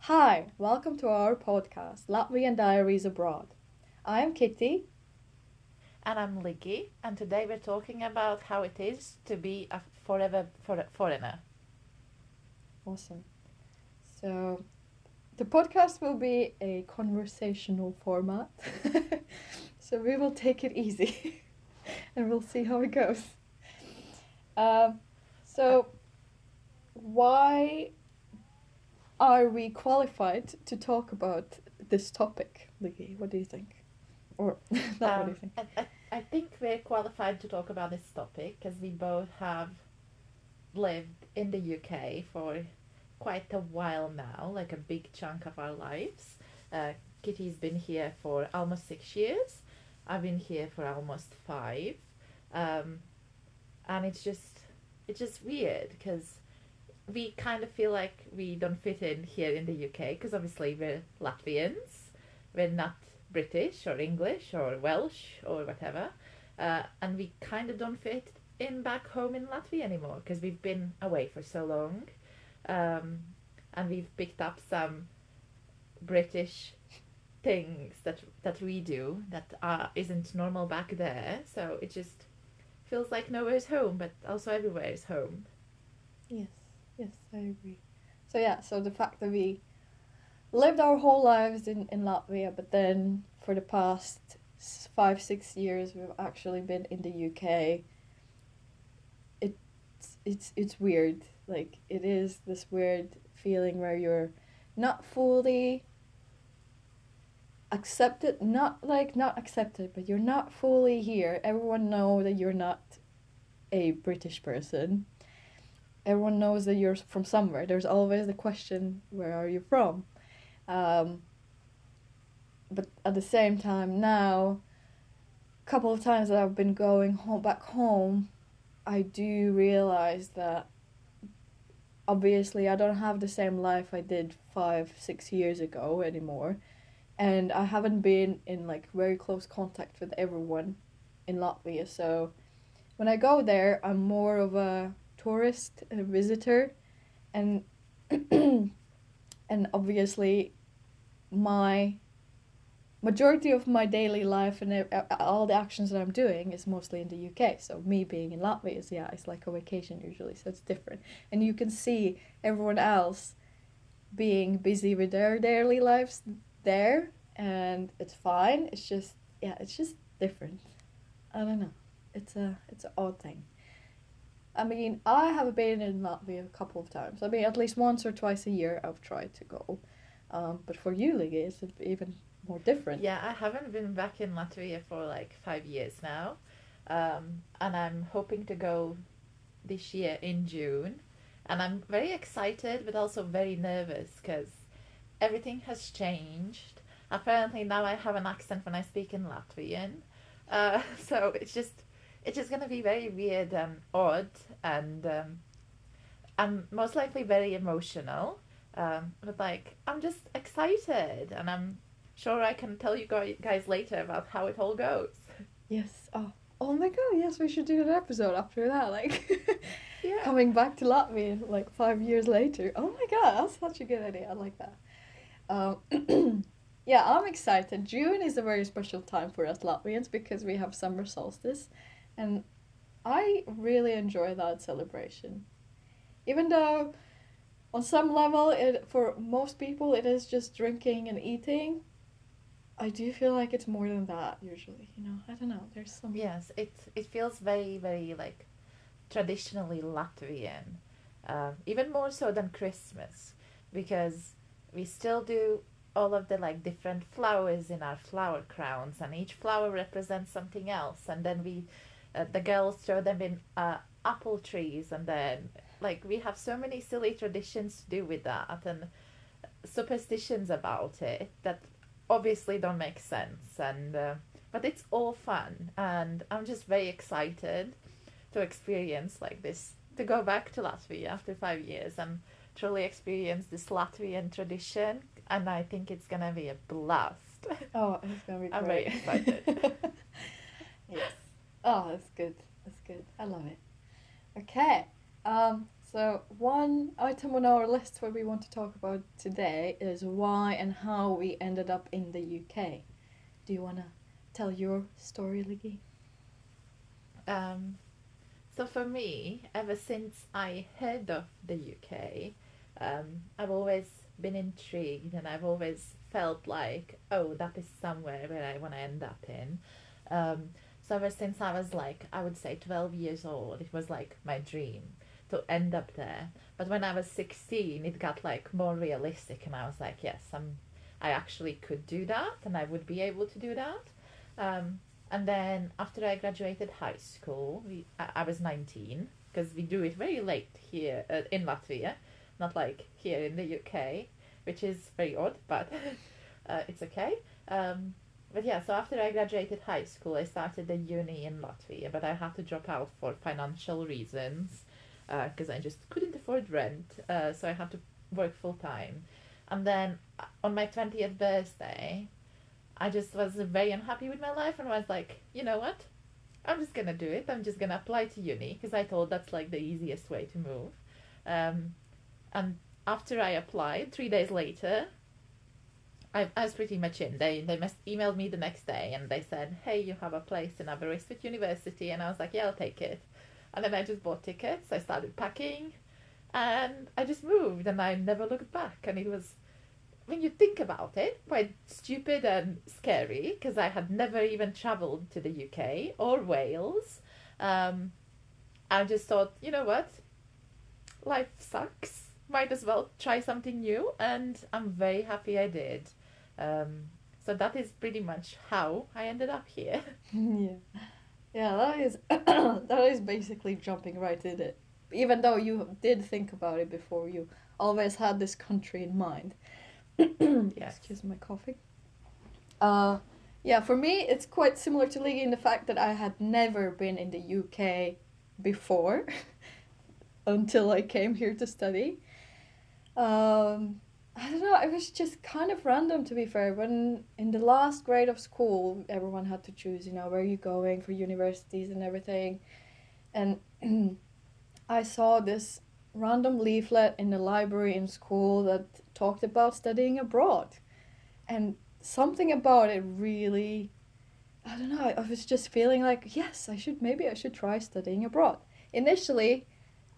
Hi, welcome to our podcast, Latvian Diaries Abroad. I am Kitty. And I'm Liggy, and today we're talking about how it is to be a foreigner. Awesome. So, the podcast will be a conversational format. So, we will take it easy and we'll see how it goes. Um, Uh, so, why are we qualified to talk about this topic, Liggy? What do you think? Or, not what do you think? I think we're qualified to talk about this topic because we both have lived in the UK for quite a while now, like a big chunk of our lives. Kitty's been here for almost 6 years. I've been here for almost five. Um, and it's just weird because we kind of feel like we don't fit in here in the UK because obviously we're Latvians, we're not British or English or Welsh or whatever, and we kind of don't fit in back home in Latvia anymore because we've been away for so long, um, and we've picked up some British things that we do that isn't normal back there. So it just feels like nowhere's home, but also everywhere is home. Yes, yes, I agree. So, yeah, so the fact that we lived our whole lives in Latvia, but then for the past 5, 6 years we've actually been in the UK. It's weird. Like it is this weird feeling where you're not fully accepted, not accepted, but you're not fully here. Everyone know that you're not a British person. Everyone knows that you're from somewhere. There's always the question, where are you from? Um, but at the same time now, couple of times that I've been going home back home, I do realize that obviously I don't have the same life I did 5, 6 years ago anymore, and I haven't been in like very close contact with everyone in Latvia. So when I go there, I'm more of a tourist, a visitor, and and obviously my majority of my daily life and all the actions that I'm doing is mostly in the UK. So me being in Latvia is, yeah, it's like a vacation usually. So it's different, and you can see everyone else being busy with their daily lives there, and it's fine. It's just, yeah, it's just different. I don't know. It's an odd thing. I mean, I have been in Latvia a couple of times. I mean, at least once or twice a year I've tried to go. But for you, Ligi, it's even more different. Yeah, I haven't been back in Latvia for like 5 years now. And I'm hoping to go this year in June. And I'm very excited, but also very nervous because everything has changed. Apparently, now I have an accent when I speak in Latvian. So it's just gonna be very weird and odd, and I'm most likely very emotional. But like, I'm just excited, and I'm sure I can tell you guys later about how it all goes. Yes. Oh my God. Yes, we should do an episode after that. Like Yeah. coming back to Latvia like 5 years later. Oh my God, that's such a good idea. I like that. Yeah, I'm excited. June is a very special time for us Latvians because we have summer solstice, and I really enjoy that celebration. Even though on some level, it for most people it is just drinking and eating. I do feel like it's more than that usually. I don't know. There's some. Yes, it feels very very like traditionally Latvian, even more so than Christmas, because we still do all of the like different flowers in our flower crowns, and each flower represents something else, and then the girls throw them in apple trees, and then like we have so many silly traditions to do with that and superstitions about it that obviously don't make sense, and but it's all fun, and I'm just very excited to experience like this, to go back to Latvia after 5 years and truly experience this Latvian tradition. And I think it's gonna be a blast. Oh, it's gonna be I'm very great. excited. Yes. Oh, that's good. That's good. I love it. Okay. So, one item on our list what we want to talk about today is why and how we ended up in the UK. Do you want to tell your story, Liggy? Um, so for me, ever since I heard of the UK, I've always been intrigued and I've always felt like, oh, that is somewhere where I want to end up in. Um, so ever since I was like, I would say 12 years old, it was like my dream to end up there. But when I was 16, it got like more realistic and I was like, yes, I actually could do that and I would be able to do that. Um, and then after I graduated high school, I was 19 because we do it very late here in Latvia, not like here in the UK, which is very odd, but it's okay. But yeah, so after I graduated high school, I started the uni in Latvia, but I had to drop out for financial reasons because I just couldn't afford rent, so I had to work full time. And then on my 20th birthday, I just was very unhappy with my life and was like, you know what? I'm just gonna do it. I'm just gonna apply to uni because I thought that's like the easiest way to move. Um, and after I applied, 3 days later, I was pretty much in. They must emailed me the next day and they said, hey, you have a place in Aberystwyth University, and I was like, yeah, I'll take it. And then I just bought tickets. I started packing, and I just moved, and I never looked back. And it was, when you think about it, quite stupid and scary because I had never even traveled to the UK or Wales. Um, I just thought, you know what? Life sucks. Might as well try something new, and I'm very happy I did. Um, so that is pretty much how I ended up here. Yeah. Yeah, that is that is basically jumping right in it. Even though you did think about it before, you always had this country in mind. Yes. Excuse my coughing. Uh, yeah, for me, it's quite similar to Ligi in the fact that I had never been in the UK before until I came here to study. Um, I don't know, it was just kind of random to be fair. When in the last grade of school, everyone had to choose, where are you going for universities and everything. And I saw this random leaflet in the library in school that talked about studying abroad. And something about it really, I don't know, I was just feeling like, yes, maybe I should try studying abroad. Initially,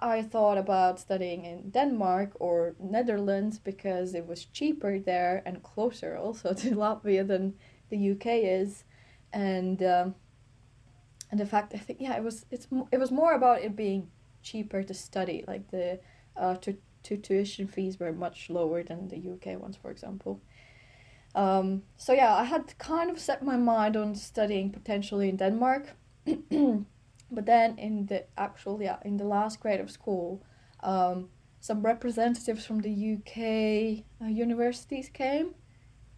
I thought about studying in Denmark or Netherlands because it was cheaper there and closer also to Latvia than the UK is. And and the fact I think yeah it was more about it being cheaper to study, like the tuition fees were much lower than the UK ones, for example. So yeah, I had kind of set my mind on studying potentially in Denmark, but then in the actual in the last grade of school, some representatives from the UK universities came,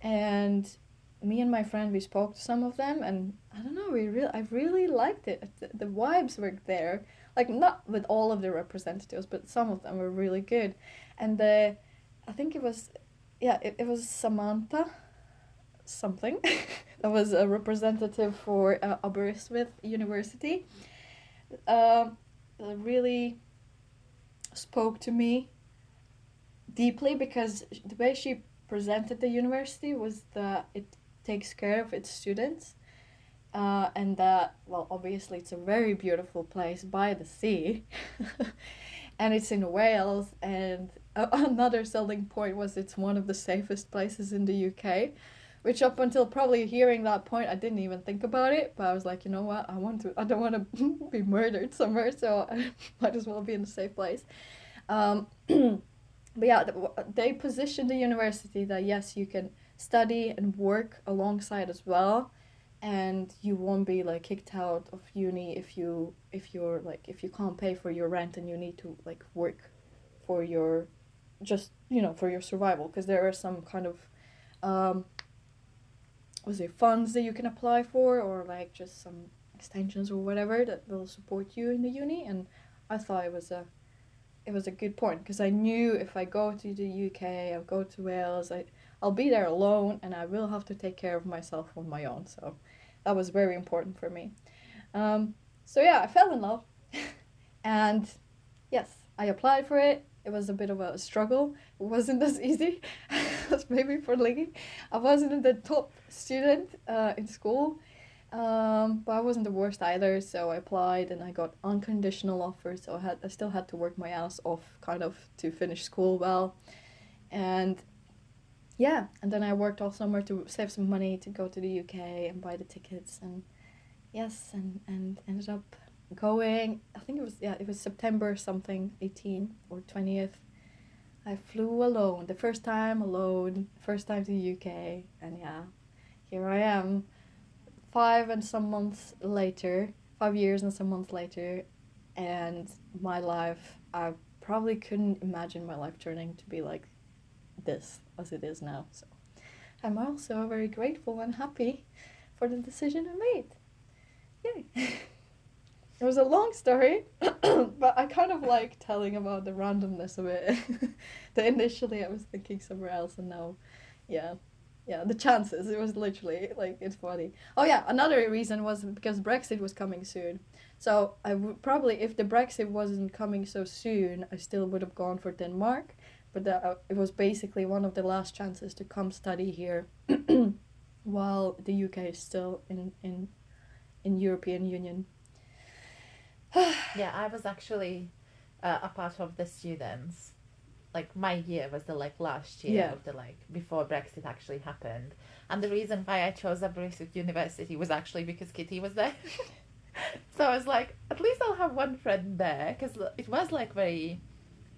and me and my friend we spoke to some of them, and I don't know, I really liked it. The vibes were there, like not with all of the representatives, but some of them were really good, and the I think it was it was Samantha something that was a representative for Aberystwyth University. Um, really spoke to me deeply because the way she presented the university was that it takes care of its students, and that, well, obviously it's a very beautiful place by the sea, and it's in Wales. And another selling point was it's one of the safest places in the UK, which up until probably hearing that point I didn't even think about it, but I was like, you know what, I don't want to be murdered somewhere, so I might as well be in a safe place. But yeah, they positioned the university that yes, you can study and work alongside as well, and you won't be like kicked out of uni if you can't pay for your rent and you need to like work for your just for your survival, because there are some kind of um was it funds that you can apply for, or like just some extensions or whatever that will support you in the uni. And I thought it was a good point because I knew if I go to the UK, I'll go to Wales, I'll be there alone and I will have to take care of myself on my own. So that was very important for me. So yeah, I fell in love, and yes, I applied for it. It was a bit of a struggle. It wasn't as easy as maybe for Lingy. I wasn't the top student in school, but I wasn't the worst either. So I applied and I got unconditional offers. So I still had to work my ass off kind of to finish school well. And yeah, and then I worked all summer to save some money to go to the UK and buy the tickets. And yes, and ended up going. I think it was September something, 18 or 20th. I flew alone, the first time alone, first time to the UK, and yeah, here I am, 5 years and some months later, and my life, I probably couldn't imagine my life turning to be like this as it is now. So I'm also very grateful and happy for the decision I made. Yay! It was a long story, but I kind of like telling about the randomness of it. That initially I was thinking somewhere else, and now, yeah, yeah, the chances. It was literally like it's funny. Oh yeah, another reason was because Brexit was coming soon. So I would probably, if the Brexit wasn't coming so soon, I still would have gone for Denmark. But it was basically one of the last chances to come study here, while the UK is still in European Union. Yeah, I was actually a part of the students. Like my year was the like last year Yeah. of the like before Brexit actually happened, and the reason why I chose Aberystwyth University was actually because Kitty was there. So I was like, at least I'll have one friend there, because it was like very,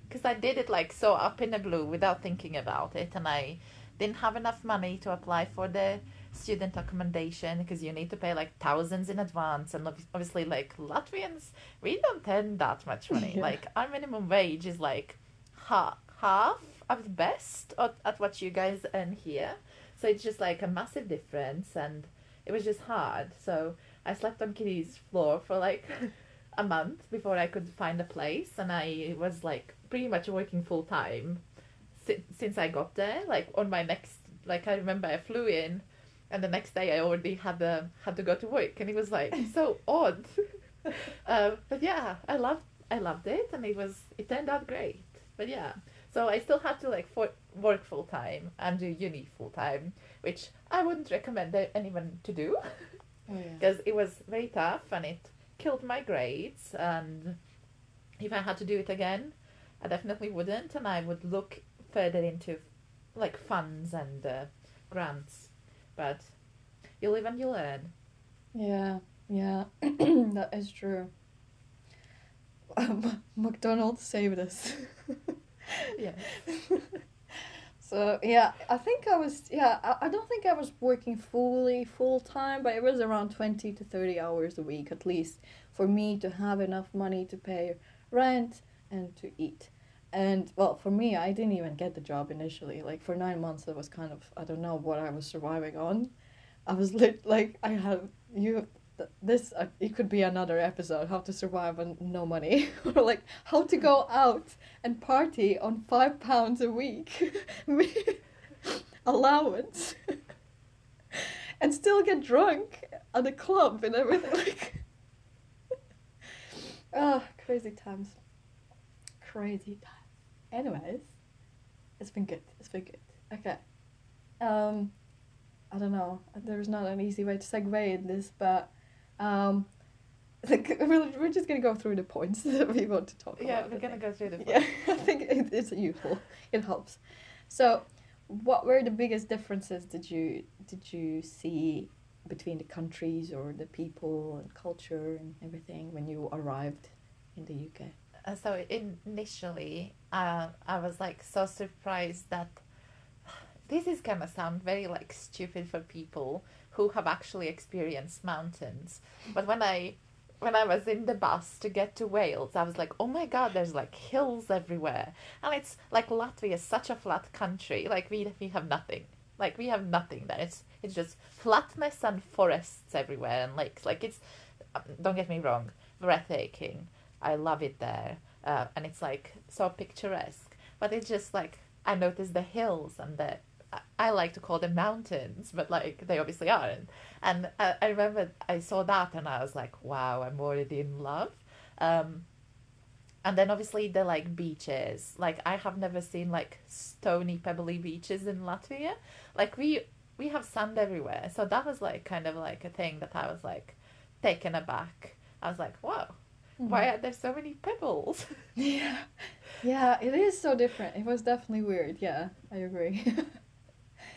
because I did it like so up in the blue without thinking about it, and I didn't have enough money to apply for the student accommodation because you need to pay like thousands in advance, and obviously like Latvians, we don't earn that much money. Yeah. Like our minimum wage is like half at best at what you guys earn here, so it's just like a massive difference, and it was just hard. So I slept on Kitty's floor for like a month before I could find a place, and I was like pretty much working full time since I got there. Like on my next, like I remember I flew in, and the next day I already had to go to work, and it was like so odd. But yeah, I loved it, and it turned out great. But yeah, so I still had to like work full time and do uni full time, which I wouldn't recommend anyone to do Oh yeah. because it was very tough and it killed my grades. And if I had to do it again, I definitely wouldn't, and I would look further into like funds and grants. But you live and you learn. Yeah, yeah, that is true. McDonald's saved us. Yeah. So yeah, I think I was yeah, I don't think I was working full time, but it was around 20 to 30 hours a week at least for me to have enough money to pay rent and to eat. And well, for me, I didn't even get the job initially. Like for 9 months, it was kind of I don't know what I was surviving on. I was like I had you this it could be another episode how to survive on no money or like how to go out and party on £5 a week allowance and still get drunk at a club and everything like crazy times, crazy times. Anyways, it's been good. Okay. um I don't know. There's not an easy way to segue in this, but um, like we're just gonna go through the points that we want to talk Yeah, about. we're gonna go through the Yeah, I think it's useful. It helps. So, what were the biggest differences did you see between the countries or the people and culture and everything when you arrived in the UK? So initially, I was like so surprised that this is gonna sound very like stupid for people who have actually experienced mountains. But when I was in the bus to get to Wales, I was like, oh my god, there's like hills everywhere, and it's like Latvia is such a flat country. Like we have nothing. Like we have nothing there. It's just flatness and forests everywhere and lakes. Like it's don't get me wrong, breathtaking. I love it there, and it's like so picturesque. But it's just like I noticed the hills and I like to call them mountains, but like they obviously aren't. And I remember I saw that and I was like, wow, I'm already in love. Um, And then obviously the like beaches. Like I have never seen like stony, pebbly beaches in Latvia. Like we have sand everywhere. So that was like kind of like a thing that I was like taken aback. I was like, wow, why Mhm. are there so many pebbles? Yeah. Yeah, it is so different. It was definitely weird. Yeah, I agree.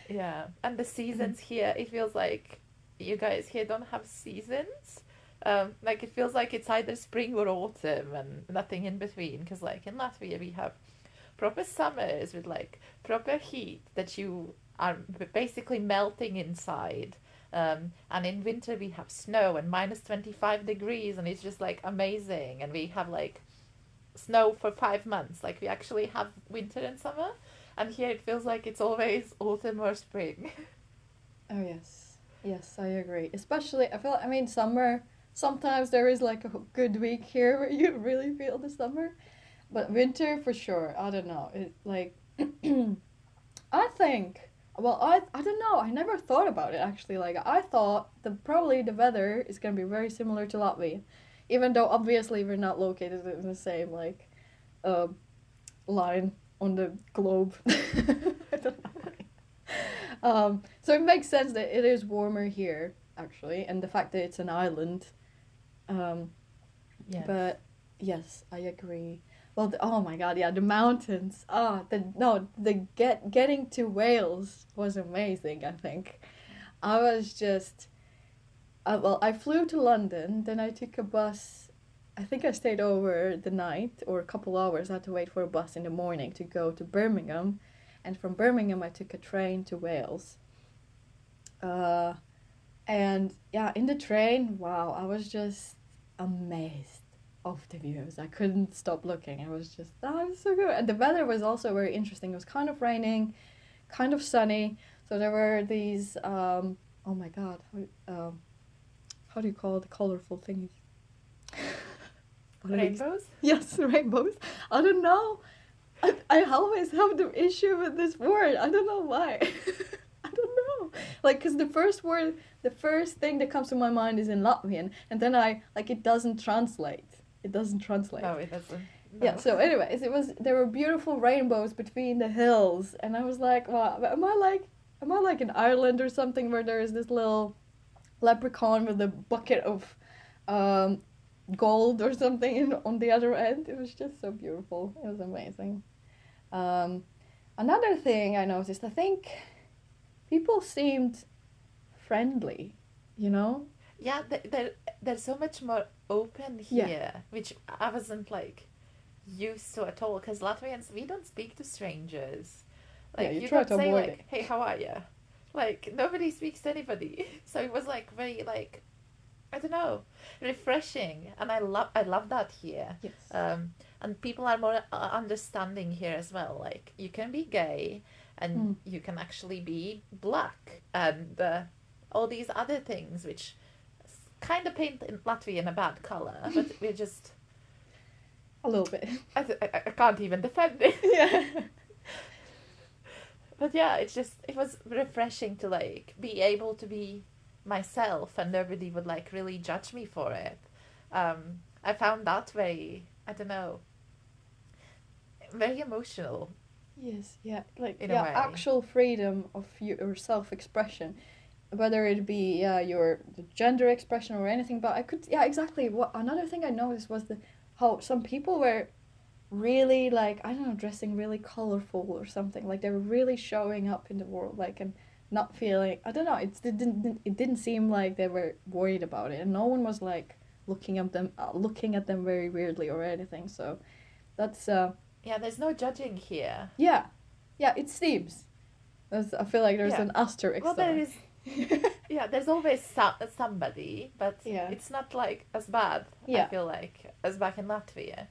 Yeah, and the Mhm. seasons here, it feels like you guys here don't have seasons. Like it feels like it's either spring or autumn and nothing in between. Because like in Latvia we have proper summers with like proper heat that you are basically melting inside. And in winter we have snow and minus 25 degrees and it's just like amazing. And we have like snow for 5 months. Like we actually have winter and summer. And here it feels like it's always autumn or spring. Oh yes. Yes, I agree. Especially, I feel like, I mean, summer, sometimes there is like a good week here where you really feel the summer. But winter for sure. I don't know. It like I think well, I don't know. I never thought about it actually. Like I thought the probably the weather is going to be very similar to Latvia. Even though obviously we're not located in the same like uh, line on the globe. I don't know why. So it makes sense that it is warmer here, actually, and the fact that it's an island. Um, Yes. but yes, I agree. Well, oh my God, yeah, the mountains. Ah, getting to Wales was amazing. I think I was just well, I flew to London, then I took a bus. I think I stayed over the night or a couple hours. I had to wait for a bus in the morning to go to Birmingham, and from Birmingham I took a train to Wales. Uh, and yeah, in the train, wow, I was just amazed of the views. I couldn't stop looking. I was just, oh, it was so good. And the weather was also very interesting. It was kind of raining, kind of sunny. So there were these, oh my God, how do you call the colorful thingies? What are these? Rainbows? Yes, rainbows. I don't know. I always have the issue with this word. I don't know why. I don't know. Like, because the first thing that comes to my mind is in Latvian, and then it doesn't translate. It doesn't translate. No, it doesn't. Yeah, No. so anyways, there were beautiful rainbows between the hills, and I was like, wow, am I like in Ireland or something where there is this little leprechaun with a bucket of um, gold or something on the other end? It was just so beautiful. It was amazing. Um, Another thing I noticed, I think people seemed friendly, you know? Yeah, they're so much more open Yeah, here, which I wasn't like used to at all. Because Latvians, we don't speak to strangers. yeah, Like, you you try don't to say, avoid like, it. hey, how are you? Like, nobody speaks to anybody. So it was like very, like, I don't know, refreshing. And I love that here. Yes. Um, and people are more understanding here as well. Like, you can be gay and Mm, you can actually be black and all these other things, which kind of paint Latvia in a bad color, but we're just. a little bit. I can't even defend it. Yeah. But yeah, it was refreshing to like be able to be myself and nobody would like really judge me for it. I found that very, I don't know, very emotional Yes, yeah, like in a yeah, way. actual freedom of your self-expression, whether it be your the gender expression or anything. But I could, yeah, exactly. What another thing I noticed was the how some people were really like I don't know, dressing really colorful or something. Like they were really showing up in the world, like and not feeling. I don't know. It didn't seem like they were worried about it, and no one was like looking at them very weirdly or anything. So that's Yeah, there's no judging here. yeah, yeah. It seems. I feel like there's Yeah. an asterisk Well, there somewhere. is, yeah, there's always somebody, but Yeah, it's not like as bad, I yeah, feel like, as back in Latvia.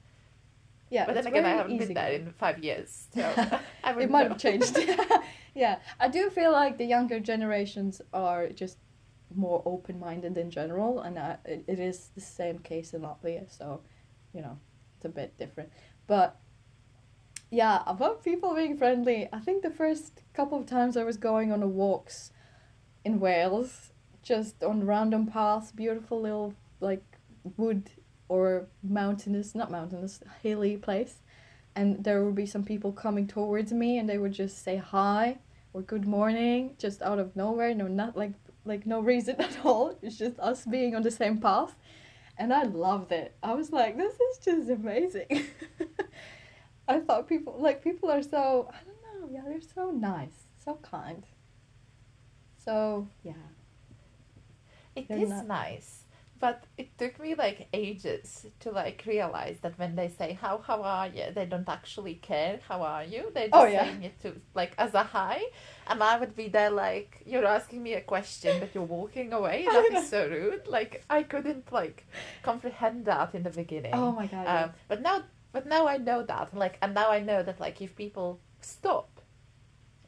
yeah. But It's then again, I very haven't been there easygoing. in 5 years, so I It wouldn't might know. have changed. Yeah, I do feel like the younger generations are just more open-minded in general, and it is the same case in Latvia. So, you know, it's a bit different. But yeah, about people being friendly, I think the first couple of times I was going on a walks in Wales, just on random paths, beautiful little like wood or mountainous, not mountainous, hilly place, and there would be some people coming towards me, and they would just say hi or good morning, just out of nowhere. No, not like no reason at all. It's just us being on the same path, and I loved it. I was like, this is just amazing. I thought people are so, I don't know, yeah, they're so nice, so kind. So yeah, It they're is not. nice, but it took me like ages to like realize that when they say how are you, they don't actually care how are you. They're Oh just yeah. saying it to like as a hi, and I would be there like you're asking me a question but you're walking away. I That is know. so rude. Like I couldn't like comprehend that in the Oh beginning. my god, yes. But now I know that like and now I know that like if people stop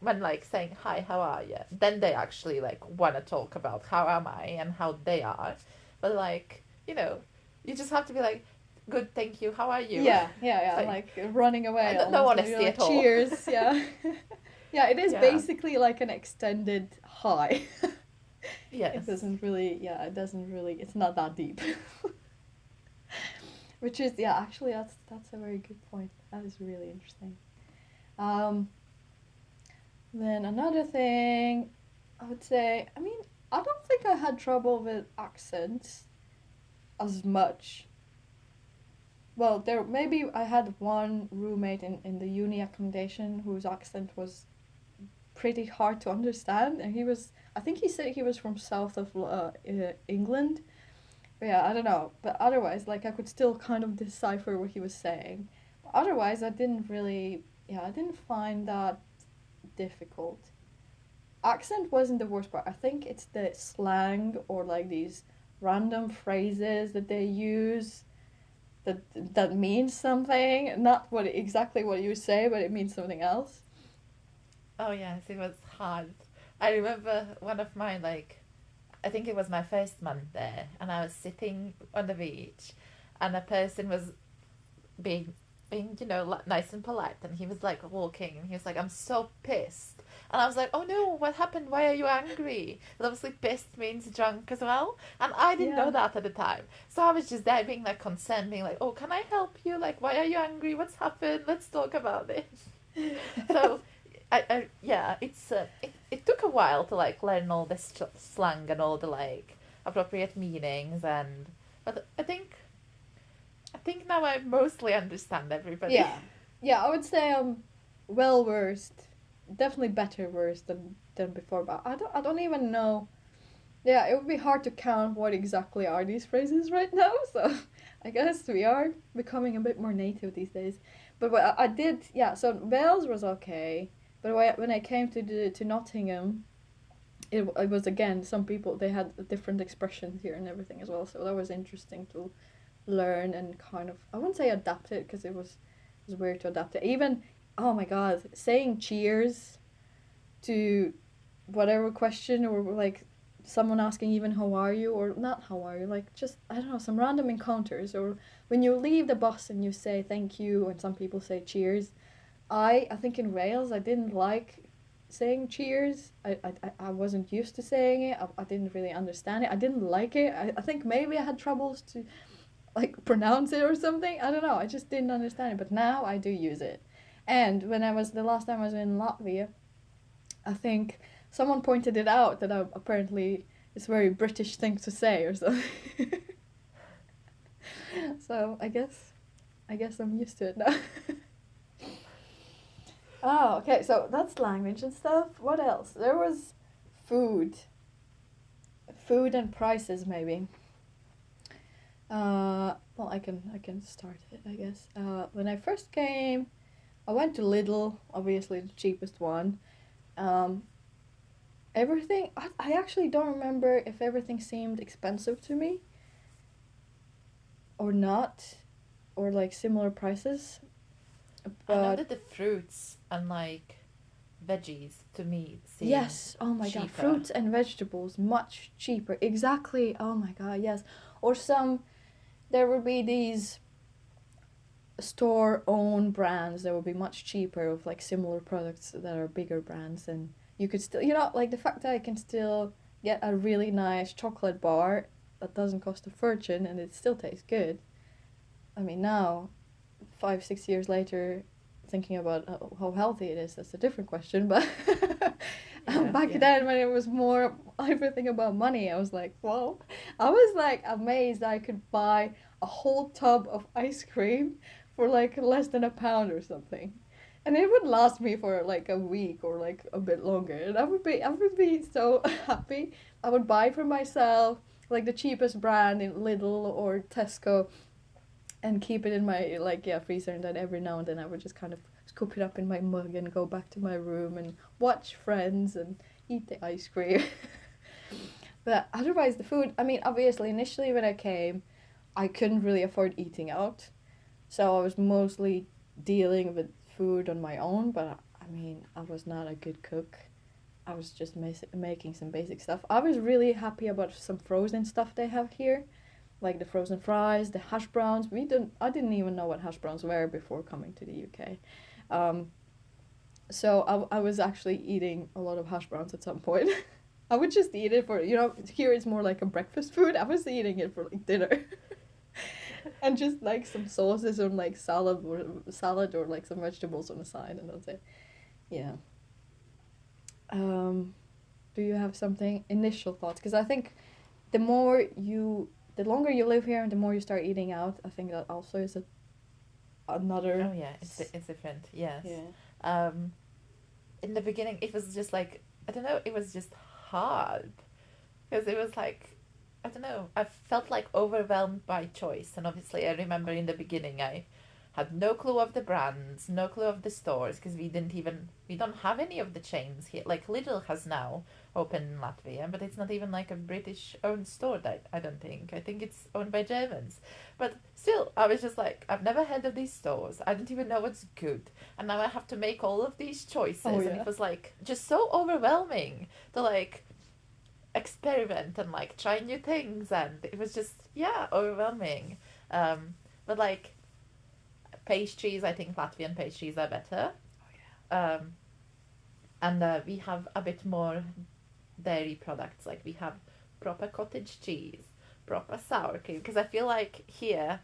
when like saying hi how are you then they actually like want to talk about how am I and how they are, but like you just have to be like good thank you how are you. Yeah, yeah, yeah. Like Like running away no almost. You're honesty like, at all. cheers. Yeah. Yeah, it is Yeah. basically like an extended hi. It Yes. doesn't really, yeah, it doesn't really, it's not that deep. Which is, yeah, actually, that's a very good point. That is really interesting. Um, then another thing, I would say, I mean, I don't think I had trouble with accents as much. Well, there maybe I had one roommate in the uni accommodation whose accent was pretty hard to understand, and I think he said he was from south of England. But yeah, I don't know. But otherwise, like I could still kind of decipher what he was saying. But otherwise, I didn't really, yeah, I didn't find that difficult. Accent wasn't the worst part. I think it's the slang or like these random phrases that they use that means something, not exactly what you say, but it means something else. Oh yes, it was hard. I remember one of my like I think it was my first month there and I was sitting on the beach and a person was being nice and polite, and he was like walking and he was like I'm so pissed, and I was like oh no what happened, why are you angry? And obviously pissed means drunk as well, and I didn't know Yeah. that at the time, so I was just there being like concerned, being like oh can I help you, like why are you angry, what's happened, let's talk about this. So yeah, it took a while to like learn all this slang and all the like appropriate meanings, and but I think now I mostly understand everybody. Yeah. Yeah, I would say I'm well versed. Definitely better versed than before, but I don't even know. Yeah, it would be hard to count what exactly are these phrases right now, so I guess we are becoming a bit more native these days. But what I did, yeah, so Wales was okay, but when I came to Nottingham, it was again some people they had different expressions here and everything as well, so that was interesting to learn and kind of I wouldn't say adapt it because it was weird to adapt it. Even oh my god, saying cheers to whatever question or like someone asking even how are you or not how are you, like just I don't know, some random encounters, or when you leave the bus and you say thank you and some people say cheers. I think in Wales I didn't like saying cheers. I wasn't used to saying it. I didn't really understand it. I didn't like it. I think maybe I had troubles to like pronounce it or something. I don't know. I just didn't understand it. But now I do use it. And when I was the last time I was in Latvia, I think someone pointed it out that apparently it's a very British thing to say or something. So I guess I'm used to it now. Oh, okay. So that's language and stuff. What else? There was food, food and prices maybe. Well, I can start it, I guess. When I first came, I went to Lidl, obviously the cheapest one. Um, everything. I actually don't remember if everything seemed expensive to me or not, or like similar prices. I know But that the fruits and like veggies to me seemed yes, oh my god, cheaper. fruits and vegetables much cheaper. Exactly. Oh my god, yes. Or some there would be these store owned brands that would be much cheaper with like similar products that are bigger brands, and you could still like the fact that I can still get a really nice chocolate bar that doesn't cost a fortune and it still tastes good. I mean, now, 5, 6 years later, thinking about how healthy it is, that's a different question. But back then, when it was more everything about money, I was like, whoa. I was like amazed that I could buy a whole tub of ice cream for like less than £1 or something. And it would last me for like a week or like a bit longer. And I would be so happy. I would buy for myself like the cheapest brand in Lidl or Tesco and keep it in my like freezer, and then every now and then I would just kind of scoop it up in my mug and go back to my room and watch Friends and eat the ice cream. But otherwise the food, I mean, obviously initially when I came I couldn't really afford eating out, so I was mostly dealing with food on my own. But I mean, I was not a good cook. I was just making some basic stuff. I was really happy about some frozen stuff they have here, like the frozen fries, the hash browns. I didn't even know what hash browns were before coming to the UK. So I was actually eating a lot of hash browns at some point. I would just eat it for, here it's more like a breakfast food. I was eating it for like dinner. And just like some sauces or like salad or like some vegetables on the side, and that's it. Yeah. Do you have something initial thoughts? Because I think the longer you live here and the more you start eating out, I think that also is another. Oh yeah, it's different. Yes. Yeah. In the beginning, it was just like, I don't know. It was just hard because it was like, I don't know. I felt like overwhelmed by choice, and obviously, I remember in the beginning, I had no clue of the brands, no clue of the stores, because we don't have any of the chains here. Like Lidl has now opened in Latvia, but it's not even like a British owned store. That I don't think. I think it's owned by Germans. But still, I was just like, I've never heard of these stores. I don't even know what's good, and now I have to make all of these choices, Oh, and yeah. it was like just so overwhelming to like experiment and like try new things, and it was just overwhelming. But like pastries, I think Latvian pastries are better. And we have a bit more dairy products. Like we have proper cottage cheese, proper sour cream. Because I feel like here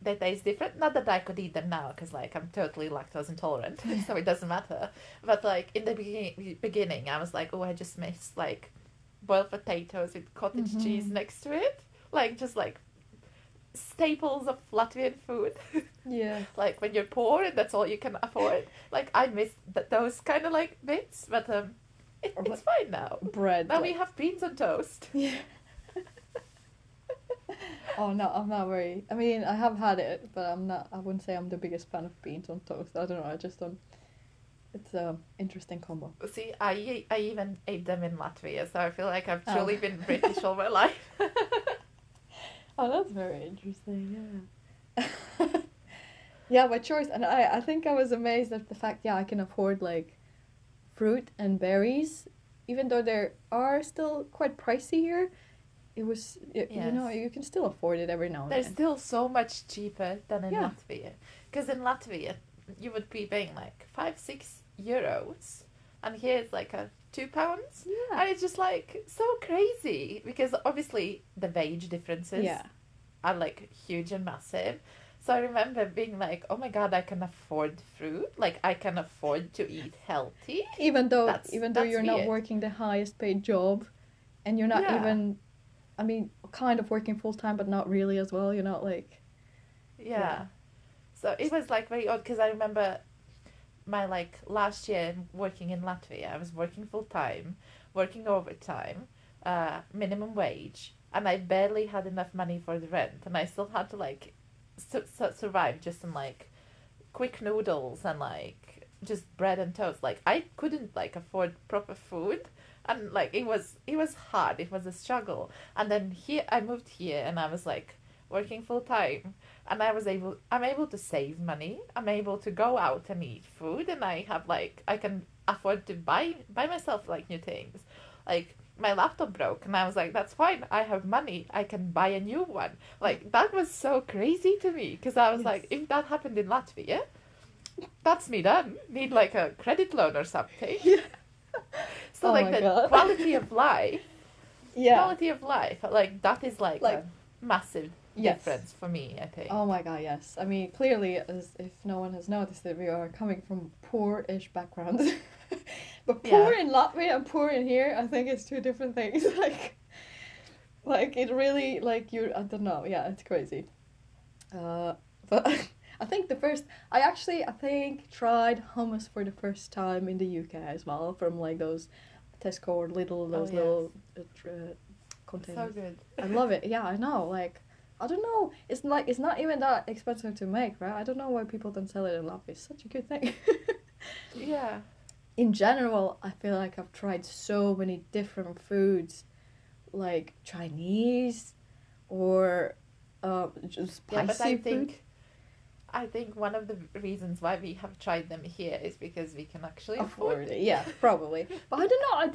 they taste different. Not that I could eat them now, because like I'm totally lactose intolerant, so it doesn't matter. But like in the beginning, I was like, oh, I just miss like boiled potatoes with cottage cheese next to it, like just like staples of Latvian food. Yeah. Like when you're poor and that's all you can afford. Like I miss those kind of like bits, but it's fine now. Bread. Now we have beans on toast. Yeah. Oh no, I'm not very. I mean, I have had it, but I'm not. I wouldn't say I'm the biggest fan of beans on toast. I don't know. I just don't. It's a interesting combo. See, I even ate them in Latvia, so I feel like I've truly been British all my life. Oh, that's very interesting. Yeah. Yeah, by choice, and I think I was amazed at the fact I can afford like fruit and berries, even though they are still quite pricey here. It was you can still afford it every now and They're then. still so much cheaper than in Latvia, because in Latvia you would be paying like 5-6 euros, and here it's like a £2, and it's just like so crazy because obviously the wage differences are like huge and massive. So I remember being like, oh my god, I can afford fruit, like I can afford to eat healthy, even though that's you're not working the highest paid job, and you're not even, I mean, kind of working full time, but not really as well. You're not like. Yeah. So it was like very odd because I remember my like last year working in Latvia. I was working full time, working overtime, minimum wage, and I barely had enough money for the rent, and I still had to like survive just on like quick noodles and like just bread and toast. Like I couldn't like afford proper food, and like it was hard. It was a struggle. And then here I moved here, and I was like working full time, and I'm able to save money. I'm able to go out and eat food, and I can afford to buy myself like new things. Like my laptop broke, and I was like, that's fine, I have money, I can buy a new one. Like that was so crazy to me, because I was like, if that happened in Latvia, that's me done. Need like a credit loan or something. So like the quality of life, like that is like a massive Yes. difference for me, I think. Oh my god, yes. I mean, clearly, as if no one has noticed, that we are coming from poor-ish backgrounds. But poor Yeah. in Latvia and poor in here, I think it's two different things. Like it really, like you, I don't know. Yeah, it's crazy. But I think I think tried hummus for the first time in the UK as well, from like those Tesco or Lidl, Oh those yes. little So containers. good. I love it. Yeah, I know. Like, I don't know. It's not even that expensive to make, right? I don't know why people don't sell it in Latvia. It's such a good thing. Yeah. In general, I feel like I've tried so many different foods, like Chinese or just Yeah, but I spicy food. think I think one of the reasons why we have tried them here is because we can actually afford Afford them. it, yeah, probably. But I don't know. I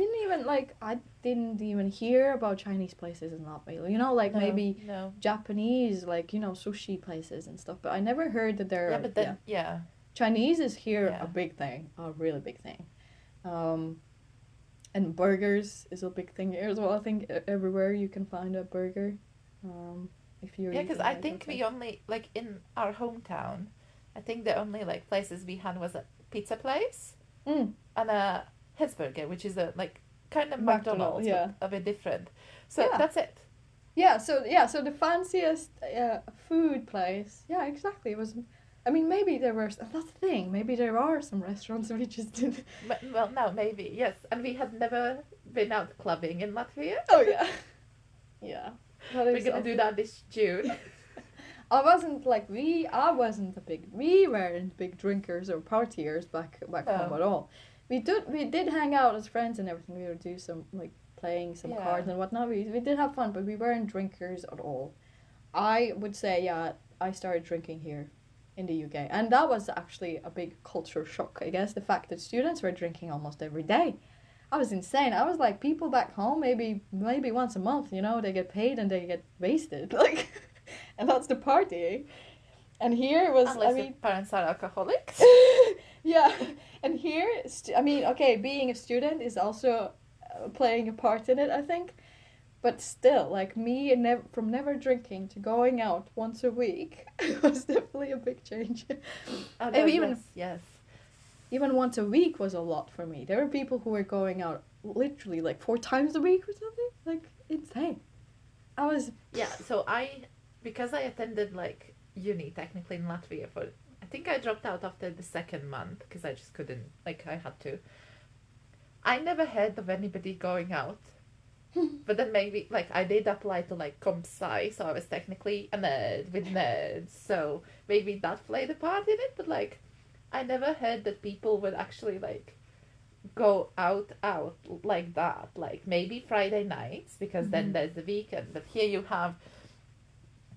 didn't even hear about Chinese places in Latvia. You know, like No, maybe no. Japanese, like sushi places and stuff. But I never heard that there Yeah, are, but yeah. then yeah, Chinese is here a yeah. big thing, a really big thing. Um, and burgers is a big thing here as well. I think everywhere you can find a burger, um, if you're Yeah, because eating I like think outside. we only like in our hometown. I think the only like places we had was a pizza place Mm, and a Hesburger, which is a like kind of McDonald's, McDonald's but yeah, a bit different. So yeah. that's it. So the fanciest food place, yeah, exactly. It was, I mean, maybe there were. That's the thing. Maybe there are some restaurants we just did. Well, no, maybe yes. And we had never been out clubbing in Latvia. Oh yeah, yeah. That We're is gonna do also. that this June. I wasn't a big. We weren't big drinkers or partiers back home No. at all. We did hang out as friends and everything. We would do some like playing some Yeah. cards and whatnot. We did have fun, but we weren't drinkers at all. I would say, yeah, I started drinking here in the UK. And that was actually a big culture shock, I guess. The fact that students were drinking almost every day. I was insane. I was like, people back home, maybe once a month, they get paid and they get wasted. Like, and that's the party. And here it was, I Unless your mean, parents are alcoholics. yeah. And here, I mean, okay, being a student is also playing a part in it, I think. But still, like me, and from never drinking to going out once a week was definitely a big change. Oh no, And yes, even yes. even once a week was a lot for me. There were people who were going out literally like 4 times a week or something, like insane. I was, Yeah, so because I attended like uni technically in Latvia for, I think I dropped out after the second month because I just couldn't, like, I had to. I never heard of anybody going out. But then maybe, like, I did apply to, like, comp sci, so I was technically a nerd with nerds, so maybe that played a part in it, but, like, I never heard that people would actually, like, go out like that. Like, maybe Friday nights, because then Mhm. there's the weekend, but here you have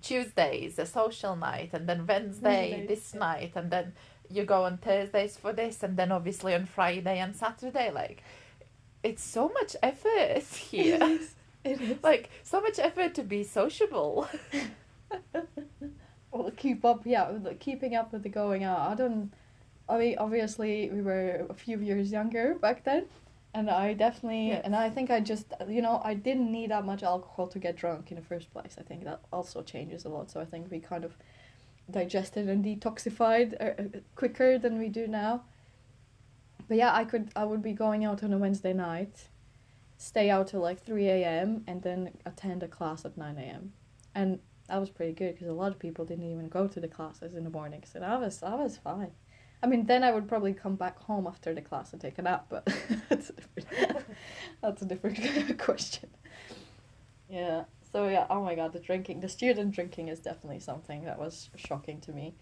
Tuesdays, a social night, and then Wednesday, Wednesdays. this night, and then you go on Thursdays for this, and then obviously on Friday and Saturday. Like, it's so much effort It here. is. It is. Like, so much effort to be sociable. Well, keeping up with the going out. I mean, obviously, we were a few years younger back then, and Yes. I think I just, I didn't need that much alcohol to get drunk in the first place. I think that also changes a lot. So I think we kind of digested and detoxified quicker than we do now. But yeah, I would be going out on a Wednesday night, stay out till like 3 a.m. and then attend a class at 9 a.m. And that was pretty good because a lot of people didn't even go to the classes in the mornings, and I was fine. I mean, then I would probably come back home after the class and take a nap, but that's a different question. Yeah. So yeah, oh my god, the student drinking is definitely something that was shocking to me.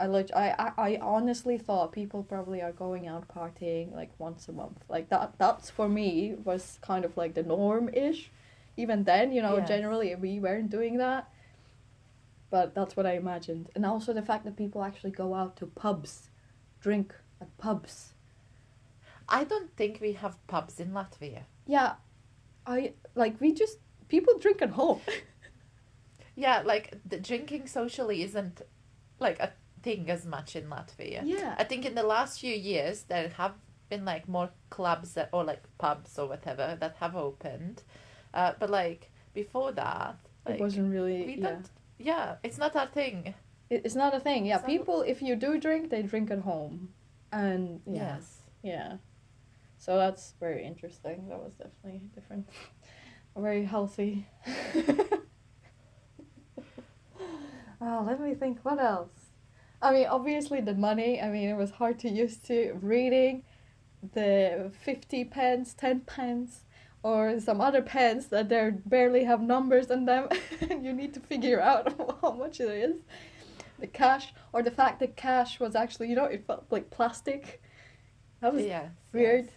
I honestly thought people probably are going out partying like once a month. Like that's for me was kind of like the norm ish. Even then, Yes. generally we weren't doing that, but that's what I imagined. And also the fact that people actually go out to pubs, drink at pubs. I don't think we have pubs in Latvia. Yeah, I like we just people drink at home. Yeah, like, the drinking socially isn't, like, a thing as much in Latvia. Yeah. I think in the last few years there have been, like, more clubs or, like, pubs or whatever that have opened. But, like, before that, It like, wasn't really, we yeah. don't Yeah, it's not our thing. It's not a thing. Yeah, It's not. people, if you do drink, they drink at home. And yeah, Yes. yeah. So that's very interesting. That was definitely different. Very healthy. Let me think. What else? I mean, obviously the money. I mean, it was hard to used to reading the 50 pence, 10 pence, or some other pence that they barely have numbers in them, and you need to figure out how much it is. The cash, or the fact that cash was actually, it felt like plastic. That was Yes. Yes. weird.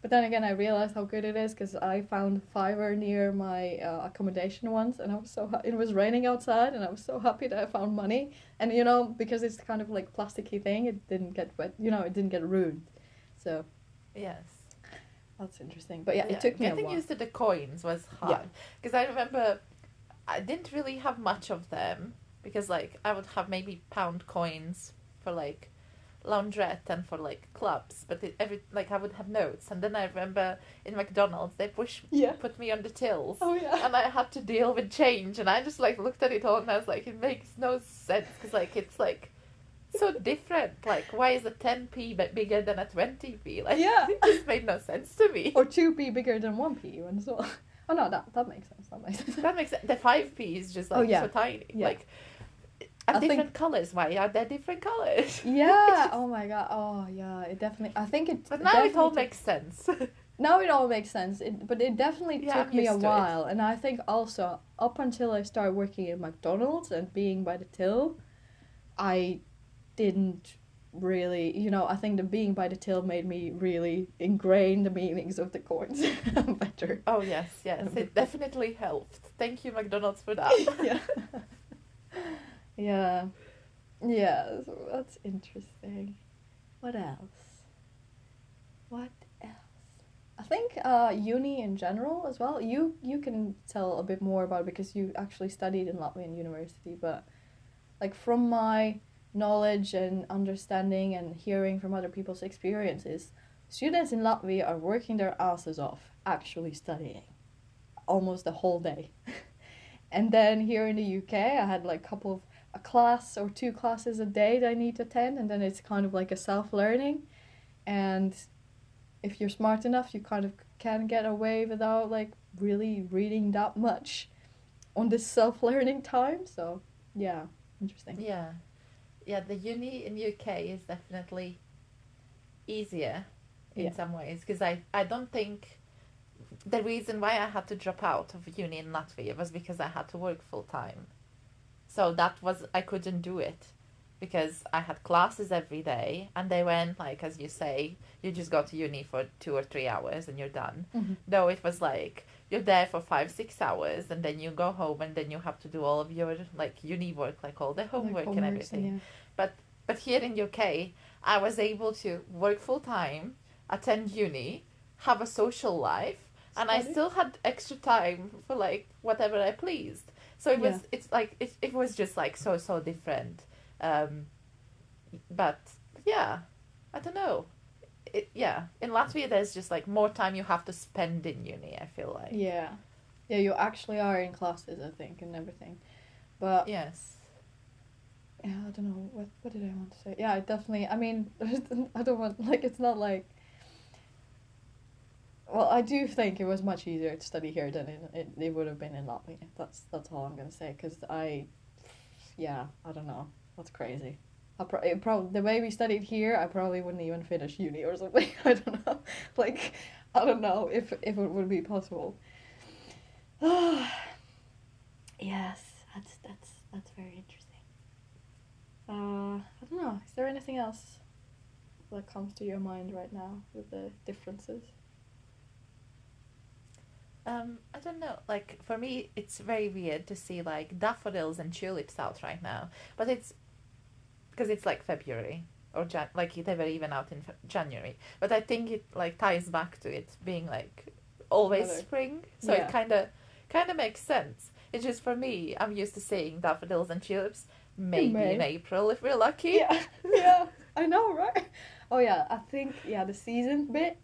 But then again, I realized how good it is because I found Fiverr near my accommodation once, and I was it was raining outside, and I was so happy that I found money. And because it's kind of like plasticky thing, it didn't get wet. It didn't get ruined. So Yes. that's interesting. But yeah, it Yeah. took me a Getting while. used to the coins was Yeah. hard because I remember I didn't really have much of them because like I would have maybe pound coins for like laundrette and for like clubs, but every like I would have notes. And then I remember in McDonald's they Yeah. put me on the tills, Oh yeah. and I had to deal with change. And I just like looked at it all and I was like, it makes no sense because like it's like so different. Like why is a 10p bigger than a 20p? Like Yeah. it just made no sense to me. Or 2p bigger than 1p even as well. Oh no, that makes sense. That makes sense. That makes sense. The 5p is just like Oh, yeah. so tiny. Yeah. Like and I think- different colors. Why are there different colors? Yeah. Oh my god. Oh yeah. It definitely. I think it. But now it all definitely makes sense. Now it all makes sense. But it definitely Yeah, took I'm me a used to it. while, and I think also up until I started working in McDonald's and being by the till, I didn't really. I think the being by the till made me really ingrain the meanings of the coins better. Oh yes, yes, it definitely helped. Thank you, McDonald's, for that. Yeah. Yeah. Yeah. So that's interesting. What else? What else? I think uni in general as well. You can tell a bit more about it because you actually studied in Latvian university, but like from my knowledge and understanding and hearing from other people's experiences, students in Latvia are working their asses off actually studying almost the whole day. And then here in the UK, I had like a class or two classes a day that I need to attend, and then it's kind of like a self-learning. And if you're smart enough, you kind of can get away without like really reading that much on this self-learning time. So yeah, interesting. Yeah, yeah. The uni in UK is definitely easier in Yeah. some ways because I don't think the reason why I had to drop out of uni in Latvia was because I had to work full time. So that was I couldn't do it because I had classes every day and they went like as you say, you just go to uni for 2 or 3 hours and you're done. Mm-hmm. No, it was like you're there for 5, 6 hours and then you go home and then you have to do all of your like uni work, like all the homework and everything. But here in UK, I was able to work full time, attend uni, have a social life, and I Study. still had extra time for like whatever I pleased. So it was Yeah. it's like it was just like so different. But yeah, I don't know. Yeah, in Latvia there's just like more time you have to spend in uni, I feel like. Yeah. Yeah, you actually are in classes, I think, and everything. But Yes. yeah, I don't know what did I want to say. Yeah, I definitely. I mean, I don't want like it's not like. Well, I do think it was much easier to study here than it would have been in Latvia. That's all I'm gonna say. Cause yeah, I don't know. That's crazy. Probably the way we studied here, I probably wouldn't even finish uni or something. I don't know. Like, I don't know if it would be possible. Yes, that's very interesting. I don't know. Is there anything else that comes to your mind right now with the differences? I don't know. Like for me, it's very weird to see like daffodils and tulips out right now, but it's because it's like February or like they were even out in January. But I think it like ties back to it being like always Weather. spring, so Yeah. it kind of makes sense. It's just for me, I'm used to seeing daffodils and tulips maybe May. in April if we're lucky. Yeah, yeah, I know, right? Oh yeah, I think the season bit.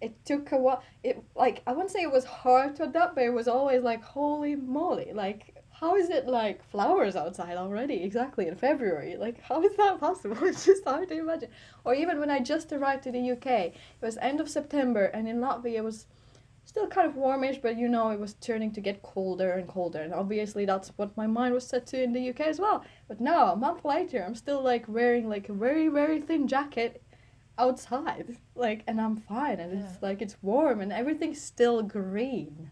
It took a while. It like I wouldn't say it was hard to adapt, but it was always like holy moly, like how is it like flowers outside already? Exactly in February. Like, how is that possible? It's just hard to imagine. Or even when I just arrived to the UK, it was end of September, and in Latvia it was still kind of warmish, but you know, it was turning to get colder and colder. And obviously, that's what my mind was set to in the UK as well. But now, a month later, I'm still like wearing like a very, very thin jacket outside. Like, and I'm fine, and Yeah. it's like it's warm, and everything's still green.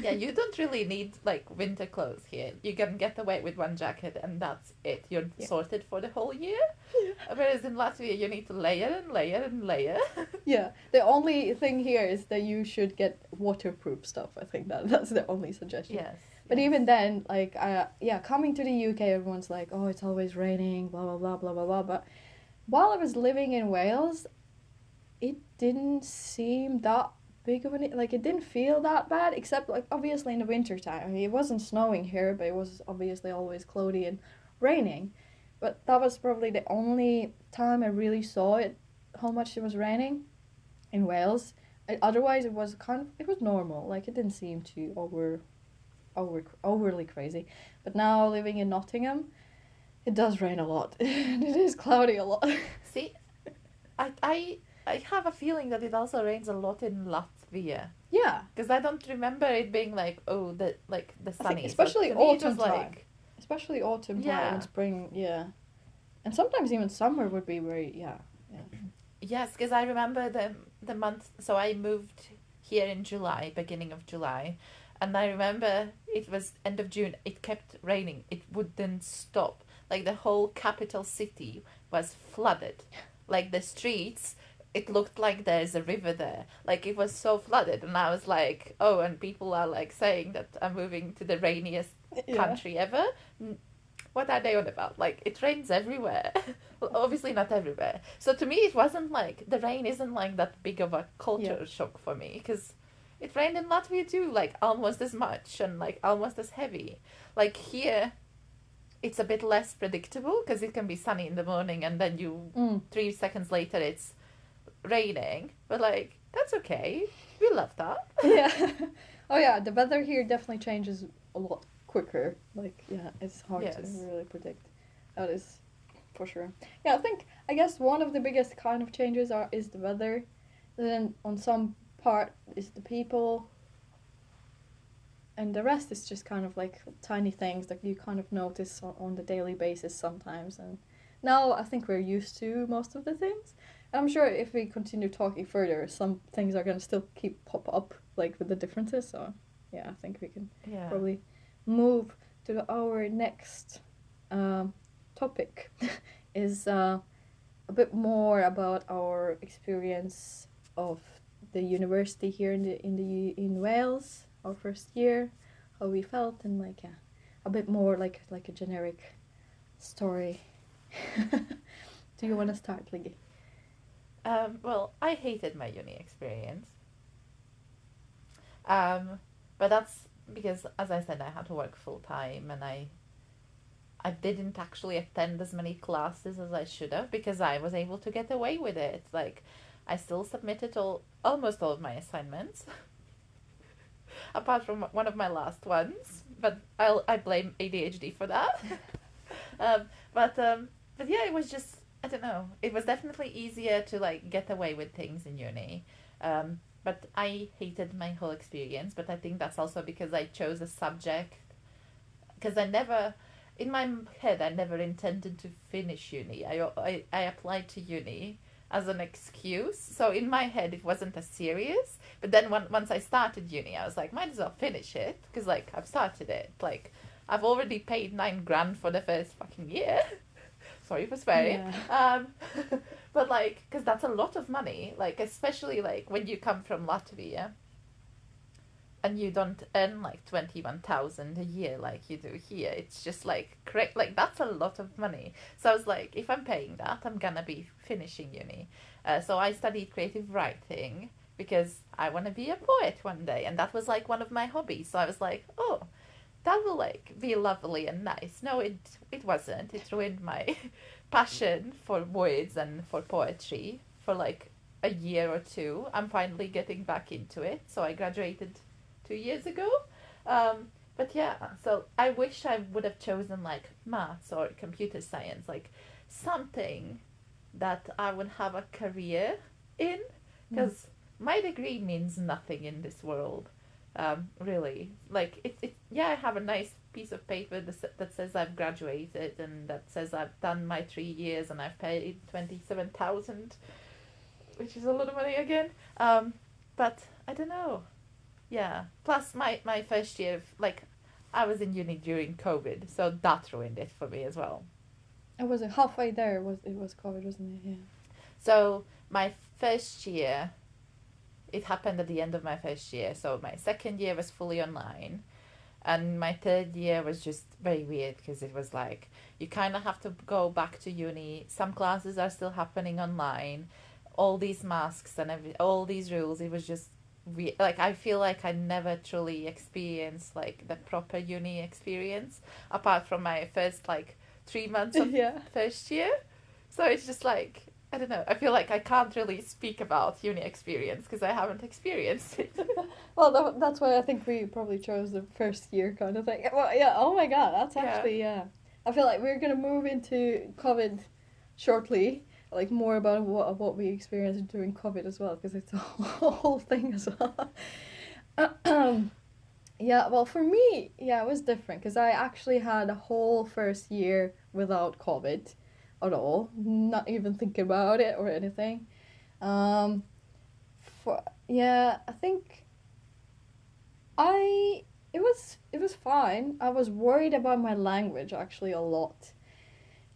Yeah, you don't really need like winter clothes here. You can get away with one jacket and that's it. You're Yeah. sorted for the whole year. Whereas in Latvia, you need to layer and layer and layer. Yeah, the only thing here is that you should get waterproof stuff. I think that's the only suggestion. Yes. But yes. even then, like, yeah, coming to the UK, everyone's like, oh, it's always raining, blah blah blah blah blah blah. But while I was living in Wales, it didn't seem that big of an like it didn't feel that bad, except like obviously in the winter time. I mean, it wasn't snowing here, but it was obviously always cloudy and raining. But that was probably the only time I really saw it, how much it was raining in Wales. Otherwise, it was it was normal. Like it didn't seem too overly crazy. But now living in Nottingham, it does rain a lot and it is cloudy a lot. See, I have a feeling that it also rains a lot in Latvia. Yeah, Because I don't remember it being like, oh, the I think sunny. especially So to me, it autumn was time. like, Especially autumn time Yeah. and spring, yeah. And sometimes even summer would be very, yeah. yes, because I remember the month. So I moved here in July, beginning of July, and I remember it was end of June. It kept raining. It wouldn't stop. Like the whole capital city was flooded. Like the streets, it looked like there's a river there. Like it was so flooded, and I was like, oh, and people are like saying that I'm moving to the rainiest Yeah. country ever. What are they on about? Like it rains everywhere. Well, obviously not everywhere. So to me, it wasn't like the rain isn't like that big of a culture shock for me because it rained in Latvia too, like almost as much and like almost as heavy. Like here, it's a bit less predictable because it can be sunny in the morning and then you Mm. 3 seconds later it's raining. But like that's okay. We love that. Yeah. Oh yeah, the weather here definitely changes a lot quicker. Like, yeah, it's hard to Yes. really predict. That is for sure. Yeah, I guess one of the biggest kind of changes is the weather. Then on some part is the people, and the rest is just kind of like tiny things that you kind of notice on the daily basis sometimes. And now I think we're used to most of the things. I'm sure if we continue talking further, some things are gonna still keep pop up like with the differences. So yeah, I think we can Yeah. probably move to our next topic. Is a bit more about our experience of the university here in Wales, our first year, how we felt, and like a bit more like a generic story. Do you want to start, Liggy? Well, I hated my uni experience. But that's because, as I said, I had to work full time and I didn't actually attend as many classes as I should have because I was able to get away with it. Like, I still submitted almost all of my assignments, apart from one of my last ones. But I blame ADHD for that. But yeah, it was just I don't know. It was definitely easier to like get away with things in uni. But I hated my whole experience. But I think that's also because I chose a subject. Because in my head, I never intended to finish uni. I applied to uni as an excuse. So in my head, it wasn't as serious. But then once I started uni, I was like, might as well finish it. Because like I've started it. Like I've already paid 9 grand for the first fucking year. Sorry for swearing. Yeah. But like, because that's a lot of money. Like especially like when you come from Latvia and you don't earn like 21,000 a year like you do here. It's just like correct, like that's a lot of money. So I was like, if I'm paying that, I'm gonna be finishing uni. So I studied creative writing because I want to be a poet one day, and that was like one of my hobbies. So I was like, oh, that will like be lovely and nice. No, it wasn't. It ruined my passion for words and for poetry for like a year or two. I'm finally getting back into it. So I graduated 2 years ago. But But yeah, so I wish I would have chosen like maths or computer science, like something that I would have a career in, Mm. because my degree means nothing in this world, really. Like yeah, I have a nice piece of paper that says I've graduated and that says I've done my 3 years and I've paid 27,000, which is a lot of money again. But I don't know. Yeah. Plus, my first year, like, I was in uni during COVID, so that ruined it for me as well. I was halfway there. It was COVID, wasn't it? Yeah. So my first year, it happened at the end of my first year. So my second year was fully online, and my third year was just very weird because it was like you kind of have to go back to uni. Some classes are still happening online. All these masks and all these rules. It was just like I feel like I never truly experienced like the proper uni experience apart from my first like 3 months of Yeah. first year. So it's just like I don't know. I feel like I can't really speak about uni experience because I haven't experienced it. Well, that's why I think we probably chose the first year kind of thing. Well, yeah. Oh my God, that's Yeah. actually yeah. I feel like we're gonna move into COVID shortly. Like more about what we experienced during COVID as well, because it's a whole thing as well. Yeah, well, for me, yeah, it was different because I actually had a whole first year without COVID at all, not even thinking about it or anything. Um, for yeah, I think I it was fine. I was worried about my language actually a lot.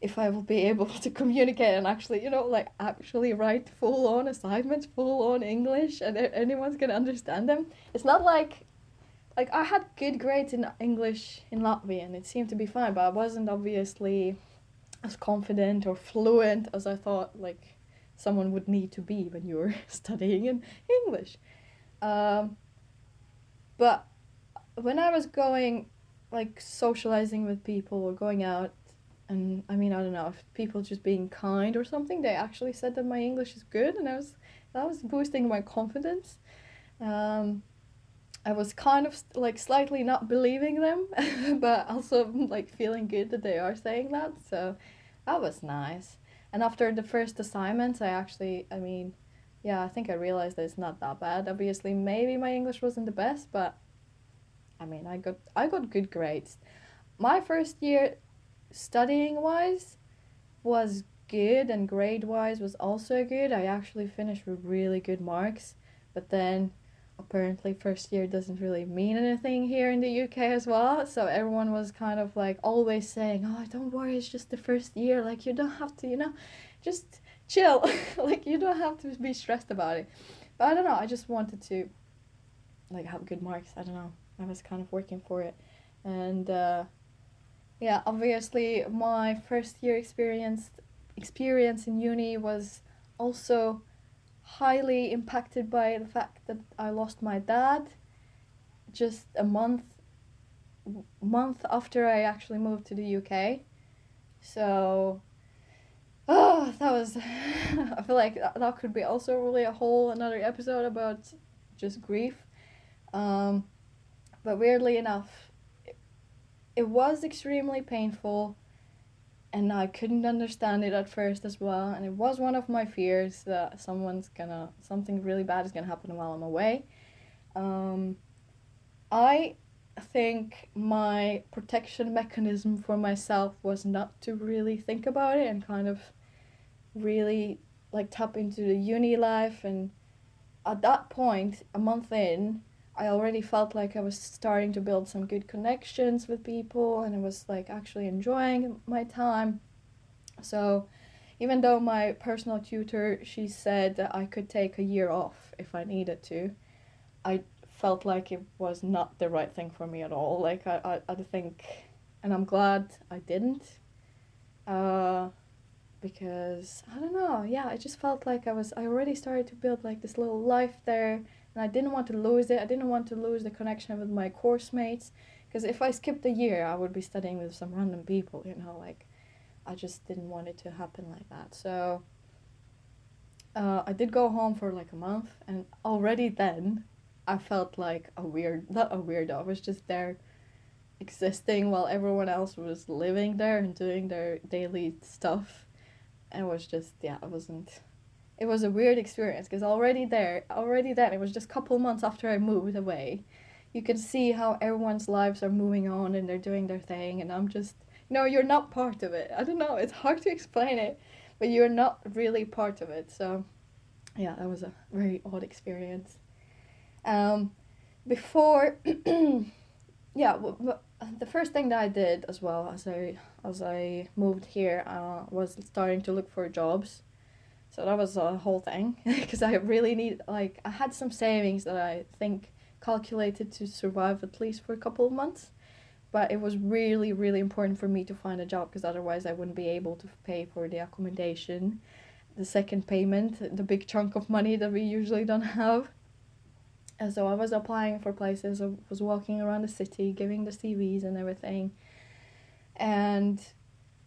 If I will be able to communicate and actually, like actually write full on assignments, full on English, and anyone's gonna understand them. It's not like I had good grades in English in Latvian. It seemed to be fine, but I wasn't obviously as confident or fluent as I thought like someone would need to be when you're studying in English. Um, but when I was going, like socializing with people or going out, and I mean I don't know if people just being kind or something, they actually said that my English is good, and that was boosting my confidence. Um, I was kind of like slightly not believing them, but also like feeling good that they are saying that. So that was nice. And after the first assignments, I mean, yeah, I think I realized that it's not that bad. Obviously, maybe my English wasn't the best, but I mean, I got good grades. My first year studying wise was good, and grade wise was also good. I actually finished with really good marks, but then apparently first year doesn't really mean anything here in the UK as well. So everyone was kind of like always saying, "Oh, don't worry, it's just the first year. Like you don't have to, just chill. Like you don't have to be stressed about it." But I don't know. I just wanted to like have good marks. I don't know. I was kind of working for it, and yeah, obviously my first year experience in uni was also highly impacted by the fact that I lost my dad just a month after I actually moved to the UK. So, that was I feel like that could be also really a whole another episode about just grief. Um, but weirdly enough, it was extremely painful, and I couldn't understand it at first as well. And it was one of my fears that something really bad is gonna happen while I'm away. Um, I think my protection mechanism for myself was not to really think about it and kind of really like tap into the uni life. And at that point, a month in, I already felt like I was starting to build some good connections with people, and I was like actually enjoying my time. So even though my personal tutor, she said that I could take a year off if I needed to, I felt like it was not the right thing for me at all. Like I think, and I'm glad I didn't, uh, because I don't know. Yeah, I just felt like I already started to build like this little life there, and I didn't want to lose it. I didn't want to lose the connection with my course mates, because if I skipped a year, I would be studying with some random people. Like I just didn't want it to happen like that. So I did go home for like a month, and already then I felt like not a weirdo. I was just there existing while everyone else was living there and doing their daily stuff. And it was just, yeah, it wasn't. It was a weird experience because already then, it was just a couple months after I moved away. You can see how everyone's lives are moving on and they're doing their thing, and I'm just, you're not part of it. I don't know, it's hard to explain it, but you're not really part of it. So, yeah, that was a very odd experience. Um, before, yeah, the first thing that I did as well as I moved here was starting to look for jobs. So that was a whole thing because I really need, like, I had some savings that I think calculated to survive at least for a couple of months. But it was really, really important for me to find a job because otherwise I wouldn't be able to pay for the accommodation, the second payment, the big chunk of money that we usually don't have. And so I was applying for places, I was walking around the city, giving the CVs and everything. And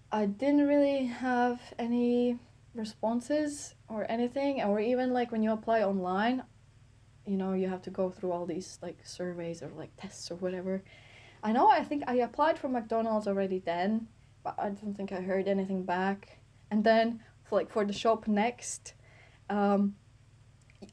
I didn't really have any responses or anything, or even like when you apply online, you have to go through all these like surveys or like tests or whatever. I think I applied for McDonald's already then, but I don't think I heard anything back. And then for the shop next, um,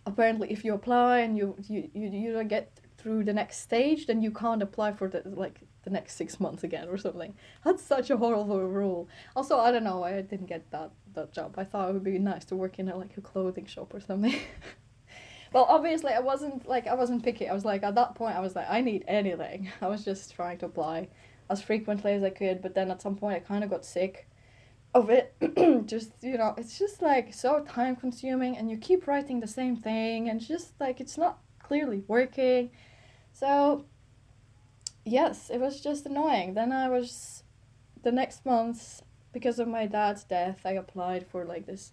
apparently if you apply and you don't get through the next stage, then you can't apply for the next 6 months again or something. That's such a horrible rule. Also, I don't know why I didn't get that job. I thought it would be nice to work in a clothing shop or something. Well, obviously I wasn't picky. I was like, at that point I was like, I need anything. I was just trying to apply as frequently as I could, but then at some point I kind of got sick of it. Just, it's just like so time consuming and you keep writing the same thing and just like it's not clearly working. So yes, it was just annoying. Then the next month, because of my dad's death, I applied for like this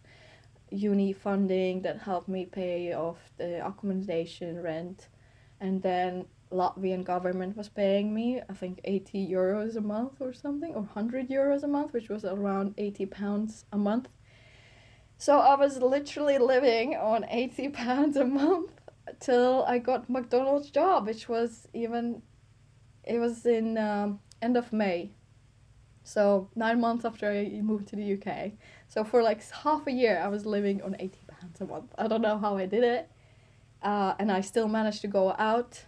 uni funding that helped me pay off the accommodation rent, and then Latvian government was paying me I think 80 euros a month or something, or 100 euros a month, which was around 80 pounds a month. So I was literally living on 80 pounds a month till I got McDonald's job, which was even it was in end of May, so 9 months after I moved to the UK. So for like half a year, I was living on 80 pounds a month. I don't know how I did it. And I still managed to go out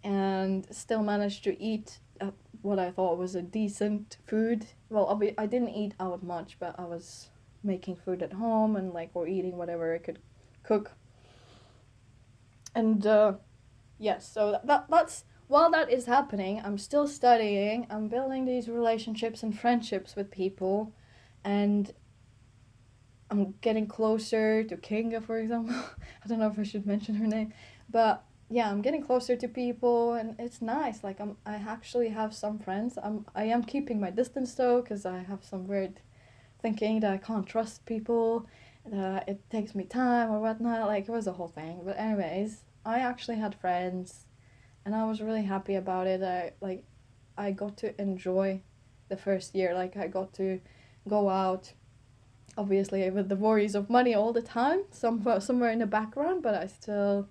and still managed to eat what I thought was a decent food. Well, I didn't eat out much, but I was making food at home and or eating whatever I could cook. And yes, so that's while that is happening, I'm still studying. I'm building these relationships and friendships with people, and I'm getting closer to Kinga, for example. I don't know if I should mention her name, but yeah, I'm getting closer to people, and it's nice. Like I actually have some friends. I am keeping my distance though, because I have some weird thinking that I can't trust people, that it takes me time or whatnot. Like it was a whole thing. But anyways, I actually had friends, and I was really happy about it. I got to enjoy the first year. Like I got to go out, obviously with the worries of money all the time, somewhere in the background, but I still,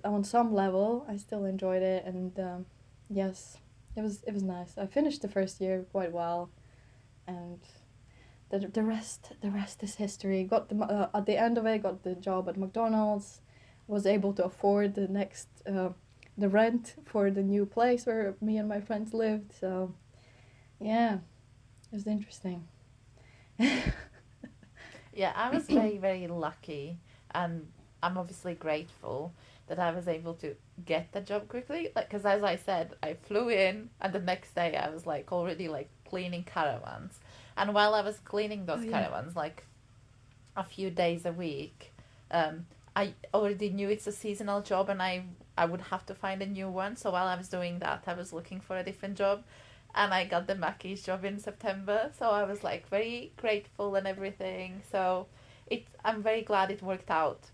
on some level, I still enjoyed it, and yes, it was nice. I finished the first year quite well, and the rest is history. Got at the end of it, got the job at McDonald's, was able to afford the rent for the new place where me and my friends lived. So yeah, it was interesting. Yeah, I was very, very lucky, and I'm obviously grateful that I was able to get the job quickly. Like, because as I said, I flew in, and the next day I was like already like cleaning caravans, and while I was cleaning Oh those yeah. caravans, like a few days a week, I already knew it's a seasonal job, and I would have to find a new one. So while I was doing that, I was looking for a different job, and I got the Mackey's job in September. So I was like very grateful and everything. So I'm very glad it worked out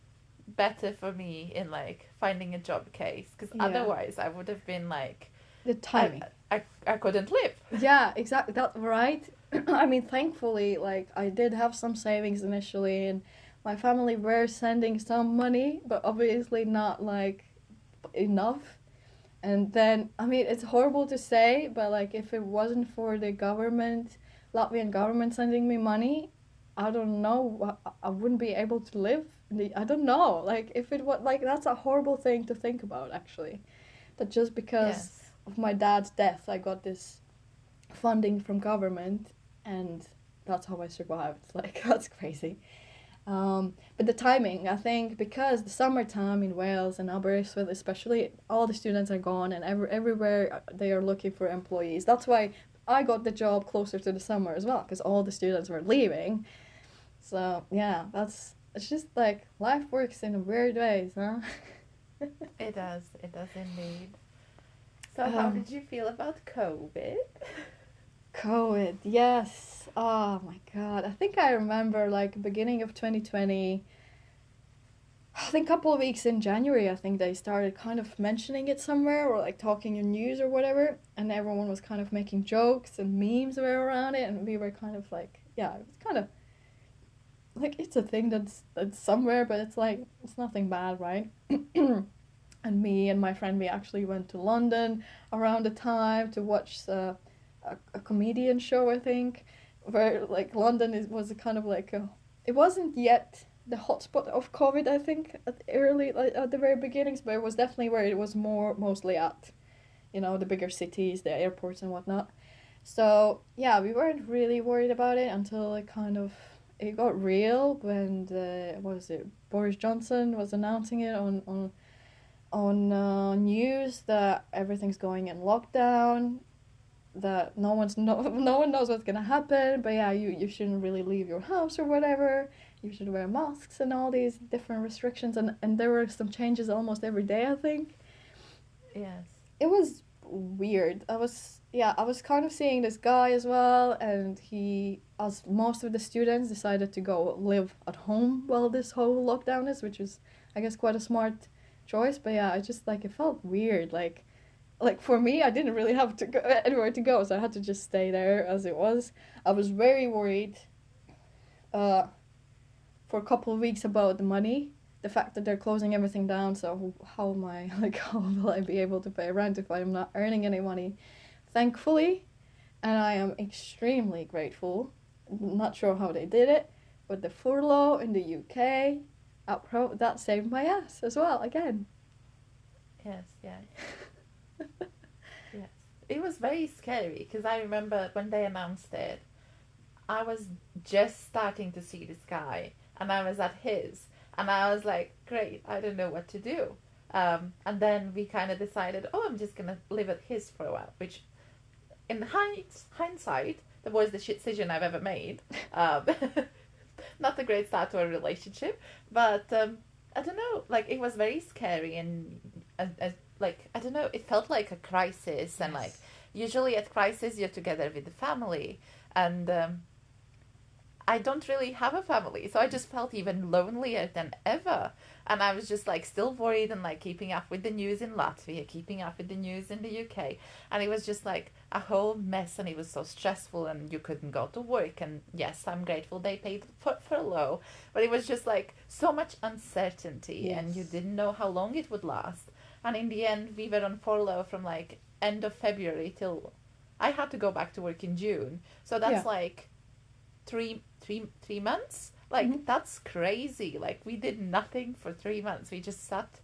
better for me in like finding a job case, because Yeah. otherwise I would have been like The I timing. I couldn't live. Yeah, exactly. That right. I mean, thankfully, like I did have some savings initially, and my family were sending some money, but obviously not like enough. And then, I mean, it's horrible to say, but like if it wasn't for the government, Latvian government sending me money, I don't know, I wouldn't be able to live. I don't know. Like if it was like that's a horrible thing to think about actually. That just because Yes. of my dad's death, I got this funding from government, and that's how I survived. Like that's crazy. But the timing, I think, because the summertime in Wales and Aberystwyth, especially, all the students are gone, and everywhere they are looking for employees. That's why I got the job closer to the summer as well, because all the students were leaving. So yeah, it's just like life works in weird ways, huh? It does. It does indeed. So, how Um, did you feel about COVID? COVID, yes. Oh my God, I think I remember like beginning of 2020. I think a couple of weeks in January, I think they started kind of mentioning it somewhere or like talking in news or whatever, and everyone was kind of making jokes and memes were around it, and we were kind of like, yeah, it's kind of like it's a thing that's somewhere, but it's like it's nothing bad, right? And me and my friend, we actually went to London around the time to watch a comedian show, I think, where like London was a kind of like a, it wasn't yet the hotspot of COVID, I think, at the early like at the very beginnings, but it was definitely where it was more mostly at, you know, the bigger cities, the airports and whatnot. So yeah, we weren't really worried about it until it kind of it got real when what was it, Boris Johnson was announcing it on news that everything's going in lockdown, that no one knows what's gonna happen, but yeah, you shouldn't really leave your house or whatever. You should wear masks and all these different restrictions, and there were some changes almost every day, I think. Yes. It was weird. I was kind of seeing this guy as well, and he, as most of the students, decided to go live at home while this whole lockdown is, which is, I guess, quite a smart choice. But yeah, I just like it felt weird. Like for me, I didn't really have to go anywhere to go, so I had to just stay there as it was. I was very worried, uh, for a couple of weeks about the money, the fact that they're closing everything down. So how am I like how will I be able to pay rent if I'm not earning any money? Thankfully, and I am extremely grateful. Not sure how they did it, but the furlough in the UK, that saved my ass as well again. Yes. Yes. Yes. It was very scary because I remember when they announced it, I was just starting to see this guy, and I was at his, and I was like, great, I don't know what to do. And then we kind of decided, oh, I'm just gonna live at his for a while, which, in hindsight, that was the decision I've ever made. Um, Not a great start to a relationship, but I don't know. Like it was very scary, and like I don't know. It felt like a crisis, and like Yes. usually at crisis you're together with the family, and I don't really have a family, so I just felt even lonelier than ever. And I was just like still worried and like keeping up with the news in Latvia, keeping up with the news in the UK. And it was just like a whole mess, and it was so stressful, and you couldn't go to work. And yes, I'm grateful they paid for furlough, but it was just like so much uncertainty, and you Yes. didn't know how long it would last. And in the end, we were on furlough from like end of February till I had to go back to work in June. So that's Yeah. like 3 months. Like Hmm. that's crazy. Like we did nothing for 3 months. We just sat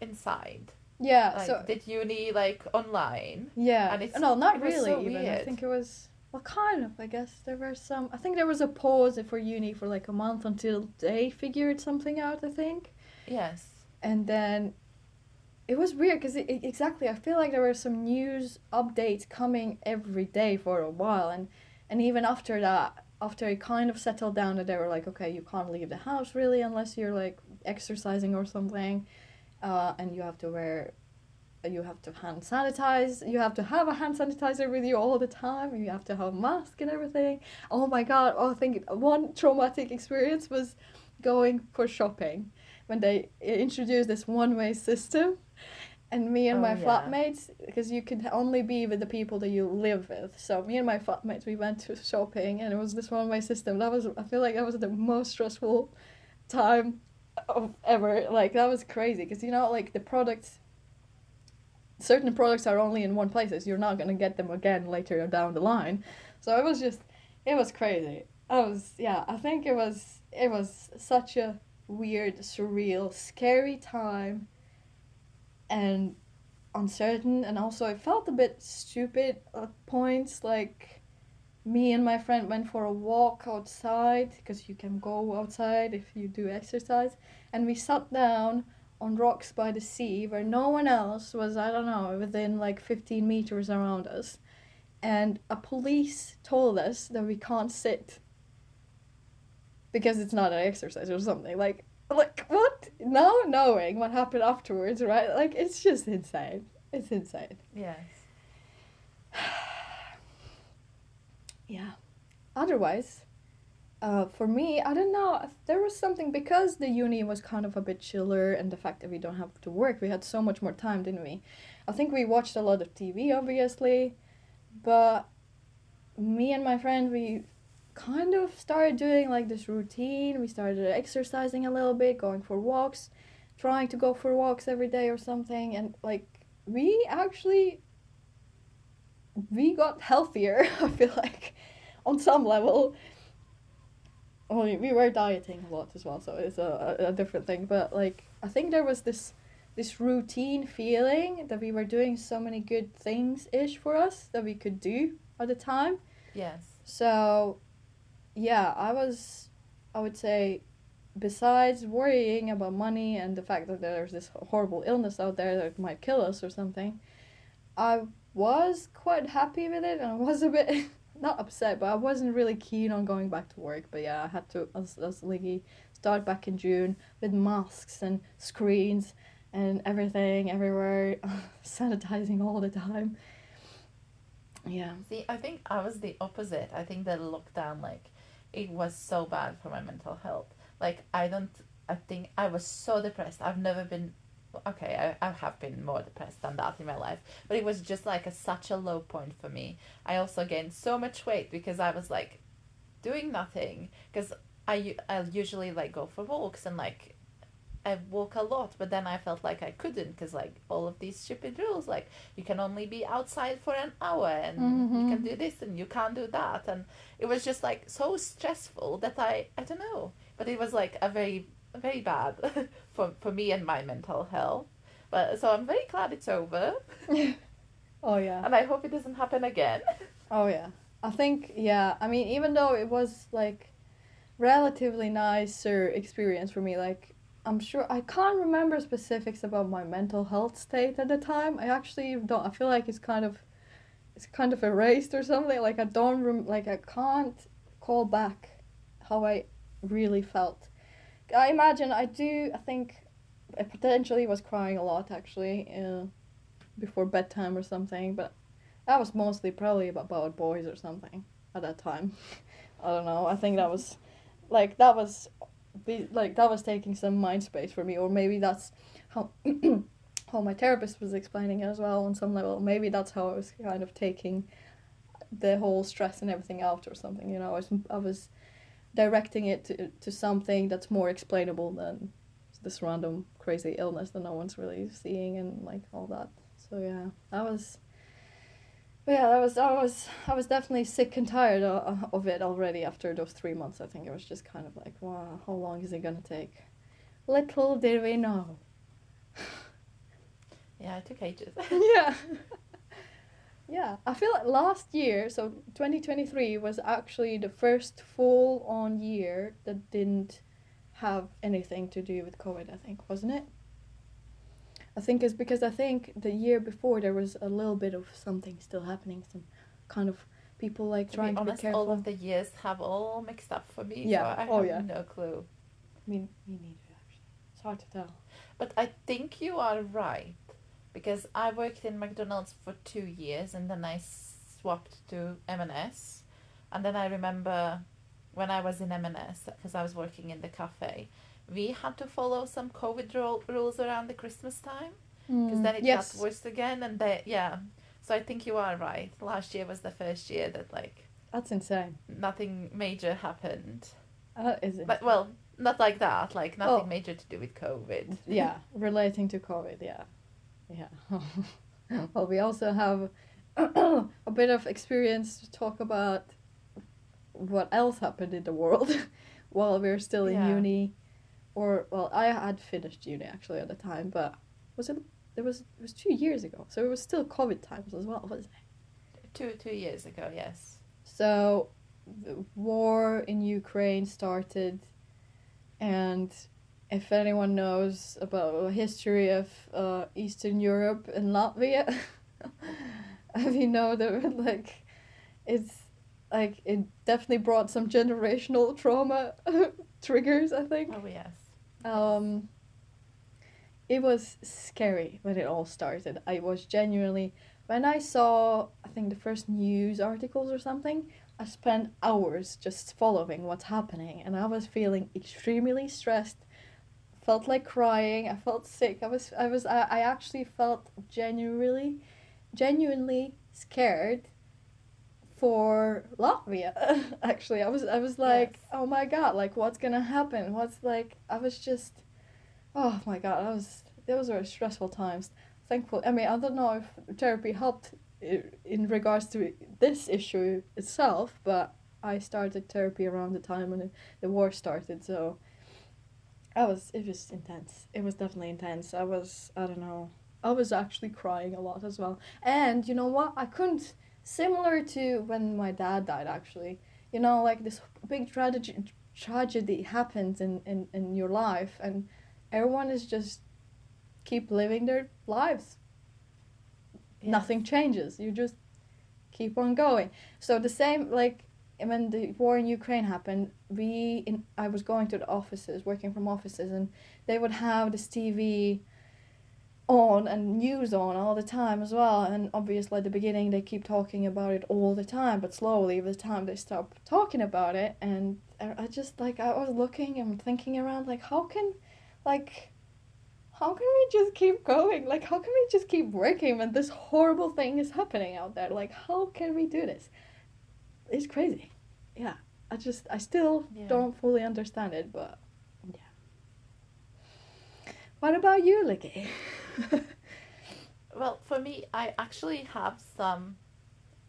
inside. Yeah. Like So did uni like online, yeah. and No, not it was really. so Even I weird. think it was. Well, kind of. I guess there were some. I think there was a pause for uni for like a month until they figured something out. I think, Yes. and then it was weird because exactly I feel like there were some news updates coming every day for a while, and even after that, after it kind of settled down, that they were like, okay, you can't leave the house really unless you're like exercising or something, and you have to hand sanitize, you have to have a hand sanitizer with you all the time, you have to have a mask and everything. Oh my God. Oh, I think one traumatic experience was going for shopping when they introduced this one-way system, and me and Oh my yeah. flatmates, because you could only be with the people that you live with, so me and my flatmates, we went to shopping, and it was this one-way system. That was, I feel like that was the most stressful time of ever. Like that was crazy because, you know, like the products, certain products are only in one place. You're not gonna get them again later down the line. So it was crazy. I think it was such a weird, surreal, scary time, and uncertain, and also it felt a bit stupid at points. Like me and my friend went for a walk outside because you can go outside if you do exercise, and we sat down on rocks by the sea where no one else was, I don't know, within like 15 meters around us, and a police told us that we can't sit because it's not an exercise or something. Like what? Now knowing what happened afterwards, right? Like it's just insane. It's insane. Yes. Yeah. Otherwise, for me, I don't know. There was something because the uni was kind of a bit chiller, and the fact that we don't have to work, we had so much more time, didn't we? I think we watched a lot of TV, obviously, but me and my friend, we kind of started doing like this routine. We started exercising a little bit, going for walks, trying to go for walks every day or something, and like we actually we got healthier. I feel like on some level. Well, we were dieting a lot as well, so it's a different thing. But like I think there was this routine feeling that we were doing so many good things ish for us that we could do at the time. Yes. So yeah, I would say, besides worrying about money and the fact that there's this horrible illness out there that might kill us or something, I was quite happy with it, and I was a bit not upset, but I wasn't really keen on going back to work. But yeah, I had to, as Liggy, start back in June with masks and screens and everything everywhere, sanitizing all the time. Yeah. See, I think I was the opposite. I think the lockdown, like, it was so bad for my mental health. Like, I think I was so depressed. I've never been, okay, I have been more depressed than that in my life, but it was just like such a low point for me. I also gained so much weight because I was like doing nothing. Because I usually like go for walks and like I walk a lot, but then I felt like I couldn't because like all of these stupid rules, like you can only be outside for an hour and you can do this and you can't do that, and it was just like so stressful that I don't know, but it was like a very bad for me and my mental health. But so I'm very glad it's over, Oh yeah. and I hope it doesn't happen again. Oh yeah. I think yeah. I mean, even though it was like relatively nicer experience for me, like I'm sure I can't remember specifics about my mental health state at the time. I actually don't. I feel like it's kind of erased or something. Like I don't like I can't call back how I really felt. I imagine I do. I think I potentially was crying a lot actually before bedtime or something, but that was mostly probably about boys or something at that time. I don't know. I think that was like that was taking some mind space for me, or maybe that's how how my therapist was explaining it as well on some level. Maybe that's how I was kind of taking the whole stress and everything out or something. You know, I was directing it to something that's more explainable than this random crazy illness that no one's really seeing and like all that. So yeah, that was. But yeah, I was definitely sick and tired of it already after those 3 months. I think it was just kind of like, wow, how long is it gonna take? Little did we know. Yeah, it took ages. Yeah. Yeah, I feel like last year, so 2023 was actually the first full on year that didn't have anything to do with COVID, I think, wasn't it? I think it's because I think the year before there was a little bit of something still happening, some kind of people like To trying be to be honest, careful. all of the years have all mixed up for me, Yeah. so I Oh, have yeah. no clue. Me neither, actually. It's hard to tell. But I think you are right, because I worked in McDonald's for 2 years and then I swapped to M&S, and then I remember when I was in M&S, because I was working in the cafe, we had to follow some COVID rules around the Christmas time, because then it Yes. got worse again, and yeah. So I think you are right. Last year was the first year that like That's insane. nothing major happened. Is it? But well, not like that. Like nothing Oh. major to do with COVID. Yeah, relating to COVID, yeah. Yeah. Well, we also have a bit of experience to talk about what else happened in the world while we were still in Yeah, uni. Or well, I had finished uni actually at the time, but was it? It was 2 years ago, so it was still COVID times as well, wasn't it? 2 years ago, yes. So the war in Ukraine started, and if anyone knows about the history of Eastern Europe and Latvia, you know that like it's like it definitely brought some generational trauma triggers, I think. Oh yes, yes. Um, it was scary when it all started. I was genuinely when I saw I think the first news articles or something, I spent hours just following what's happening and I was feeling extremely stressed, felt like crying, I felt sick. I actually felt genuinely scared for Latvia. Actually, I was Yes. like, "Oh my god, like what's going to happen?" What's like I was just Oh my god, those were stressful times. Thankful. I mean, I don't know if therapy helped in regards to this issue itself, but I started therapy around the time when the war started, so it was intense. It was definitely intense. I don't know. I was actually crying a lot as well. And you know what? I couldn't similar to when my dad died actually. You know, like this big tragedy happens in your life and everyone is just keep living their lives. Yes. Nothing changes. You just keep on going. So the same like when the war in Ukraine happened, I was going to the offices, working from offices, and they would have this TV on and news on all the time as well. And obviously, at the beginning, they keep talking about it all the time, but slowly, with time, they stop talking about it. And I just like I was looking and thinking around, like like how can we just keep going? Like, how can we just keep working when this horrible thing is happening out there? Like, how can we do this? It's crazy. Yeah. I still Yeah. don't fully understand it, but yeah. What about you, Licky? Well, for me, I actually have some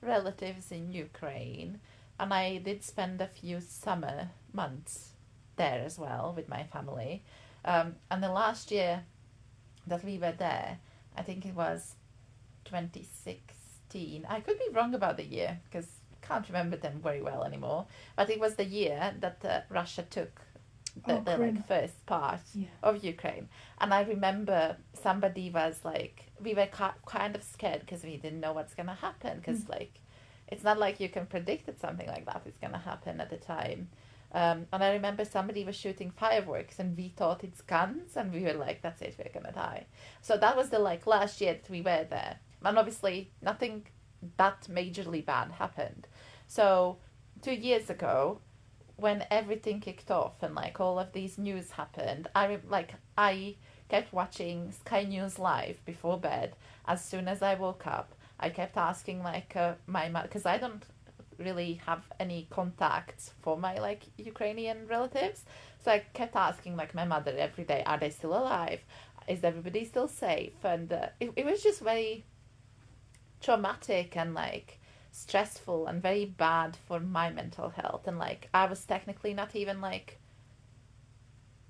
relatives in Ukraine, and I did spend a few summer months there as well with my family. And the last year that we were there, I think it was 2016. I could be wrong about the year because I can't remember them very well anymore. But it was the year that Russia took Oh, the like Corinne. first part Yeah. of Ukraine. And I remember somebody was like, we were kind of scared because we didn't know what's gonna happen because like, it's not like you can predict that something like that is gonna happen at the time. And I remember somebody was shooting fireworks and we thought it's guns and we were like, that's it, we're gonna die. So that was the like last year that we were there. And obviously nothing that majorly bad happened. So 2 years ago, when everything kicked off and like all of these news happened, I kept watching Sky News live before bed. As soon as I woke up, I kept asking like my mother because I don't really have any contacts for my like Ukrainian relatives, so I kept asking like my mother every day, are they still alive? Is everybody still safe? And it was just very traumatic and like stressful and very bad for my mental health, and like I was technically not even like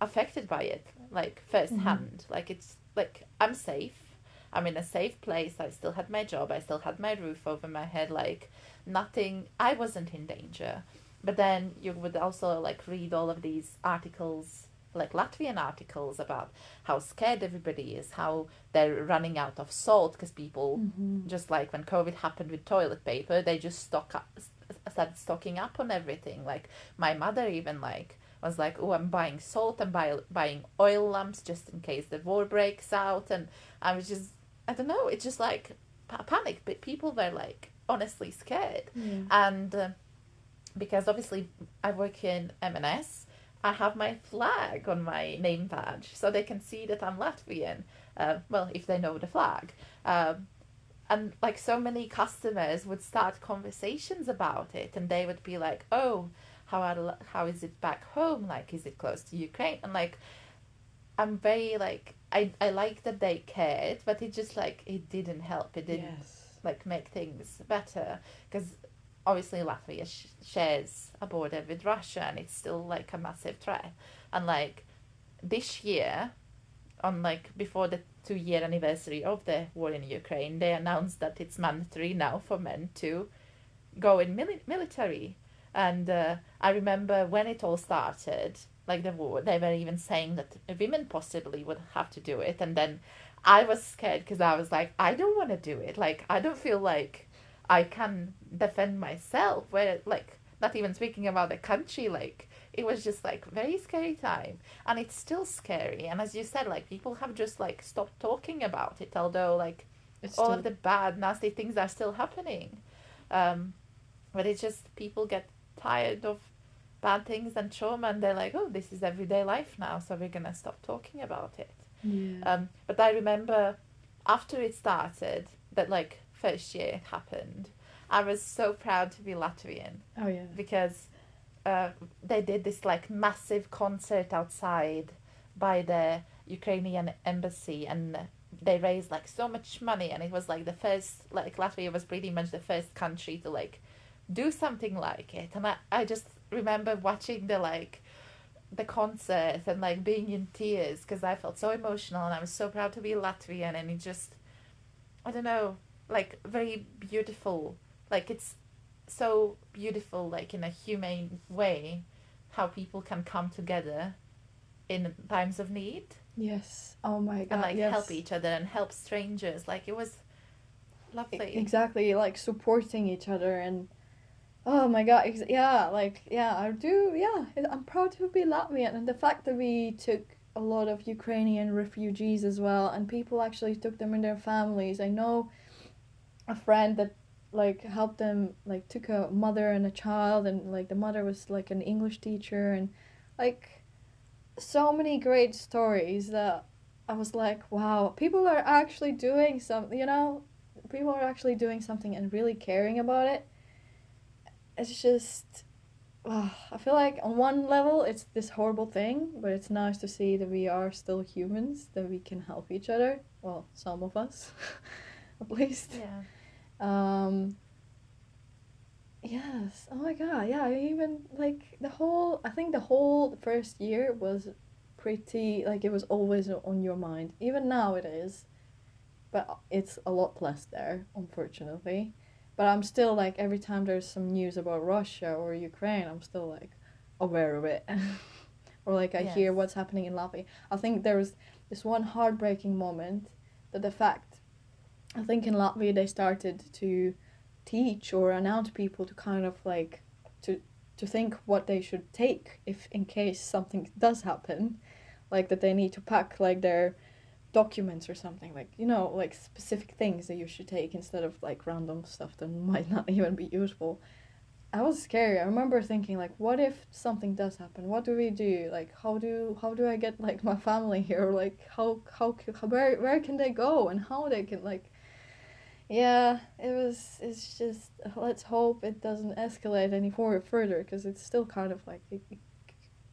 affected by it like Mm-hmm. firsthand. Like it's like I'm safe, I'm in a safe place, I still had my job, I still had my roof over my head, like nothing, I wasn't in danger. But then you would also like read all of these articles, like Latvian articles about how scared everybody is, how they're running out of salt because people, Mm-hmm. just like when COVID happened with toilet paper, they just started stocking up on everything. Like my mother even like was like, oh, I'm buying salt, I'm buying oil lamps just in case the war breaks out. And I was just, I don't know, it's just like panic, but people were like honestly scared. Yeah. And because obviously I work in M&S, I have my flag on my name badge so they can see that I'm Latvian. Well, if they know the flag. Um, and like so many customers would start conversations about it and they would be like, oh, how is it back home, like is it close to Ukraine? And like I'm very like I like that they cared, but it just like it didn't help. It didn't Yes. like make things better because obviously Latvia shares a border with Russia and it's still like a massive threat. And like this year, on like before the 2 year anniversary of the war in Ukraine, they announced that it's mandatory now for men to go in military. And I remember when it all started, like the war, they were even saying that women possibly would have to do it. And then I was scared because I was like, I don't want to do it. Like, I don't feel like I can defend myself. Where, like, not even speaking about the country, like, it was just like very scary time. And it's still scary. And as you said, like, people have just like stopped talking about it, although, like, It's all of still. the bad, nasty things are still happening. Um, but it's just people get tired of bad things and trauma and they're like, oh, this is everyday life now, so we're gonna stop talking about it. Yeah. But I remember after it started, that like first year it happened, I was so proud to be Latvian Oh yeah. because they did this like massive concert outside by the Ukrainian embassy and they raised like so much money and it was like the first like Latvia was pretty much the first country to like do something like it and I just remember watching the concert and like being in tears because I felt so emotional and I was so proud to be Latvian and it just I don't know like very beautiful like it's so beautiful like in a humane way how people can come together in times of need Yes. Oh my and God. like help Yes. each other and help strangers like it was lovely. Exactly. Like supporting each other and oh my God. Yeah. Like yeah. I do. Yeah. I'm proud to be Latvian and the fact that we took a lot of Ukrainian refugees as well and people actually took them in their families. I know a friend that like helped them like took a mother and a child and like the mother was like an English teacher and like so many great stories that I was like, wow, people are actually doing something, people are actually doing something and really caring about it. It's just, I feel like on one level it's this horrible thing, but it's nice to see that we are still humans, that we can help each other. Well, some of us, at least. Yeah. Um, yes. Oh my god. Yeah. Even like I think the whole first year was pretty like it was always on your mind. Even now it is, but it's a lot less there, unfortunately. But I'm still like every time there's some news about Russia or Ukraine, I'm still like aware of it. Or like I Yes. hear what's happening in Latvia. I think there was this one heartbreaking moment that the fact I think in Latvia they started to teach or announce people to kind of like to to think what they should take if in case something does happen, like that they need to pack like their documents or something like like specific things that you should take instead of like random stuff that might not even be useful. I was scary. I remember thinking like, what if something does happen? What do we do? Like, how do I get like my family here? Like, where can they go and how they can like yeah, it's just let's hope it doesn't escalate any further because it's still kind of like it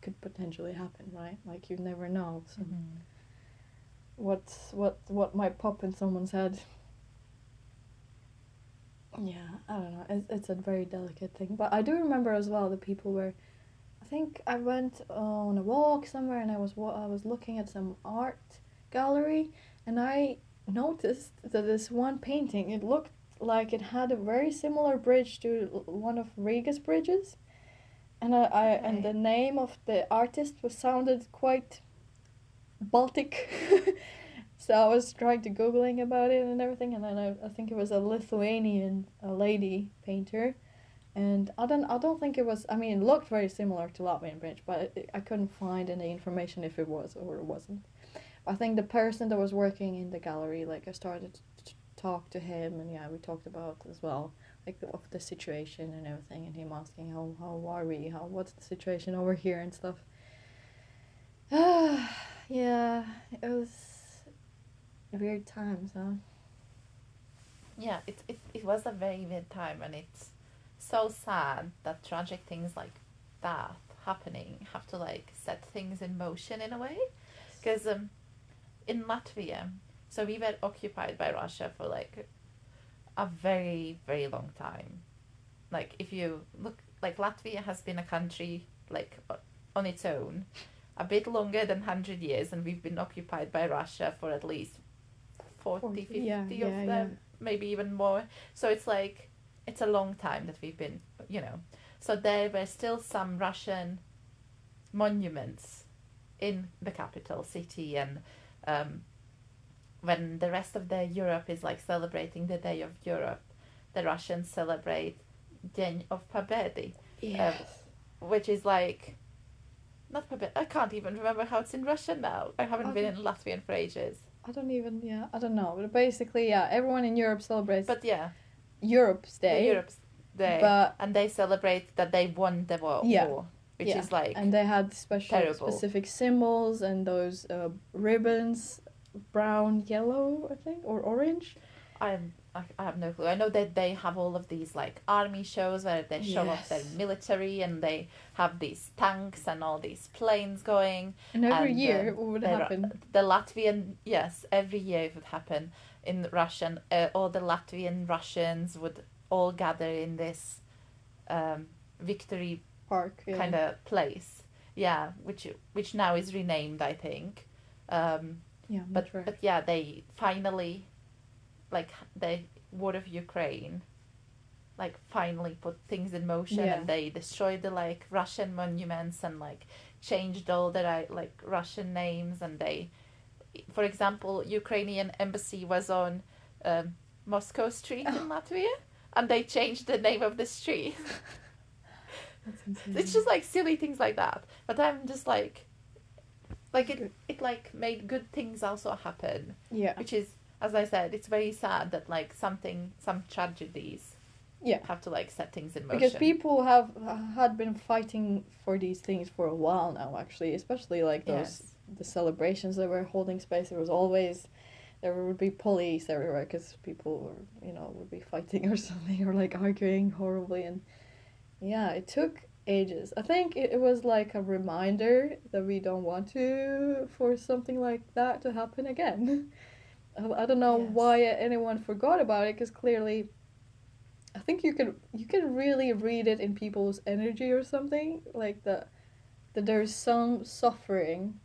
could potentially happen, right? Like you never know Mm-hmm. what might pop in someone's head. Yeah, I don't know. It's a very delicate thing, but I do remember as well the people were. I think I went on a walk somewhere and I was looking at some art gallery and I noticed that this one painting it looked like it had a very similar bridge to one of Riga's bridges and the Okay. name of the artist was sounded quite Baltic. So I was trying to googling about it and everything and then I think it was a Lithuanian a lady painter and I don't think it was. I mean, it looked very similar to Latvian Bridge, but I couldn't find any information if it was or it wasn't. I think the person that was working in the gallery, like I started to talk to him, and yeah, we talked about as well, like of the situation and everything, and him asking how are we, what's the situation over here and stuff. Yeah, it was weird times, huh? Yeah, it was a very weird time and it's so sad that tragic things like that happening have to like set things in motion in a way Because in Latvia, so we were occupied by Russia for like a very, very long time. Like if you look, like Latvia has been a country like on its own a bit longer than 100 years, and we've been occupied by Russia for at least 40, 50 Yeah, of yeah, them, maybe even more. So it's like, it's a long time that we've been, you know. So there were still some Russian monuments in the capital city, and when the rest of the Europe is like celebrating the Day of Europe, the Russians celebrate День of Победы, Yes. which is like, not Победы, I can't even remember how it's in Russian now. I haven't been in Latvian for ages. I don't know. But basically, yeah, everyone in Europe celebrates But yeah, Europe's Day. the Europe's Day, But and they celebrate that they won the war, which is like, and they had terrible. specific symbols and those ribbons, brown, yellow, I think, or orange. I have no clue. I know that they have all of these like army shows where they show off their Yes. military, and they have these tanks and all these planes going. And every And, year it would happen. The Latvian, yes, every year it would happen in Russian. All the Latvian Russians would all gather in this victory Park. Yeah. kind of place. Yeah, which now is renamed, I think. Yeah, But that's right. but yeah, they finally, like the war of Ukraine, like finally put things in motion, Yeah. and they destroyed the like Russian monuments, and like changed all the like Russian names, and they, for example, Ukrainian embassy was on Moscow Street in Latvia, and they changed the name of the street. That's insane. It's just like silly things like that. But I'm just like Good. it like made good things also happen, Yeah. which is, as I said, it's very sad that like some tragedies Yeah. have to like set things in motion. Because people had been fighting for these things for a while now, actually, especially like those Yes. the celebrations that were holding space. There would be police everywhere because people were, would be fighting or something, or like arguing horribly, and yeah, it took ages. I think it was like a reminder that we don't want to for something like that to happen again. I don't know Yes. why anyone forgot about it, because clearly I think you can really read it in people's energy or something, like that there's some suffering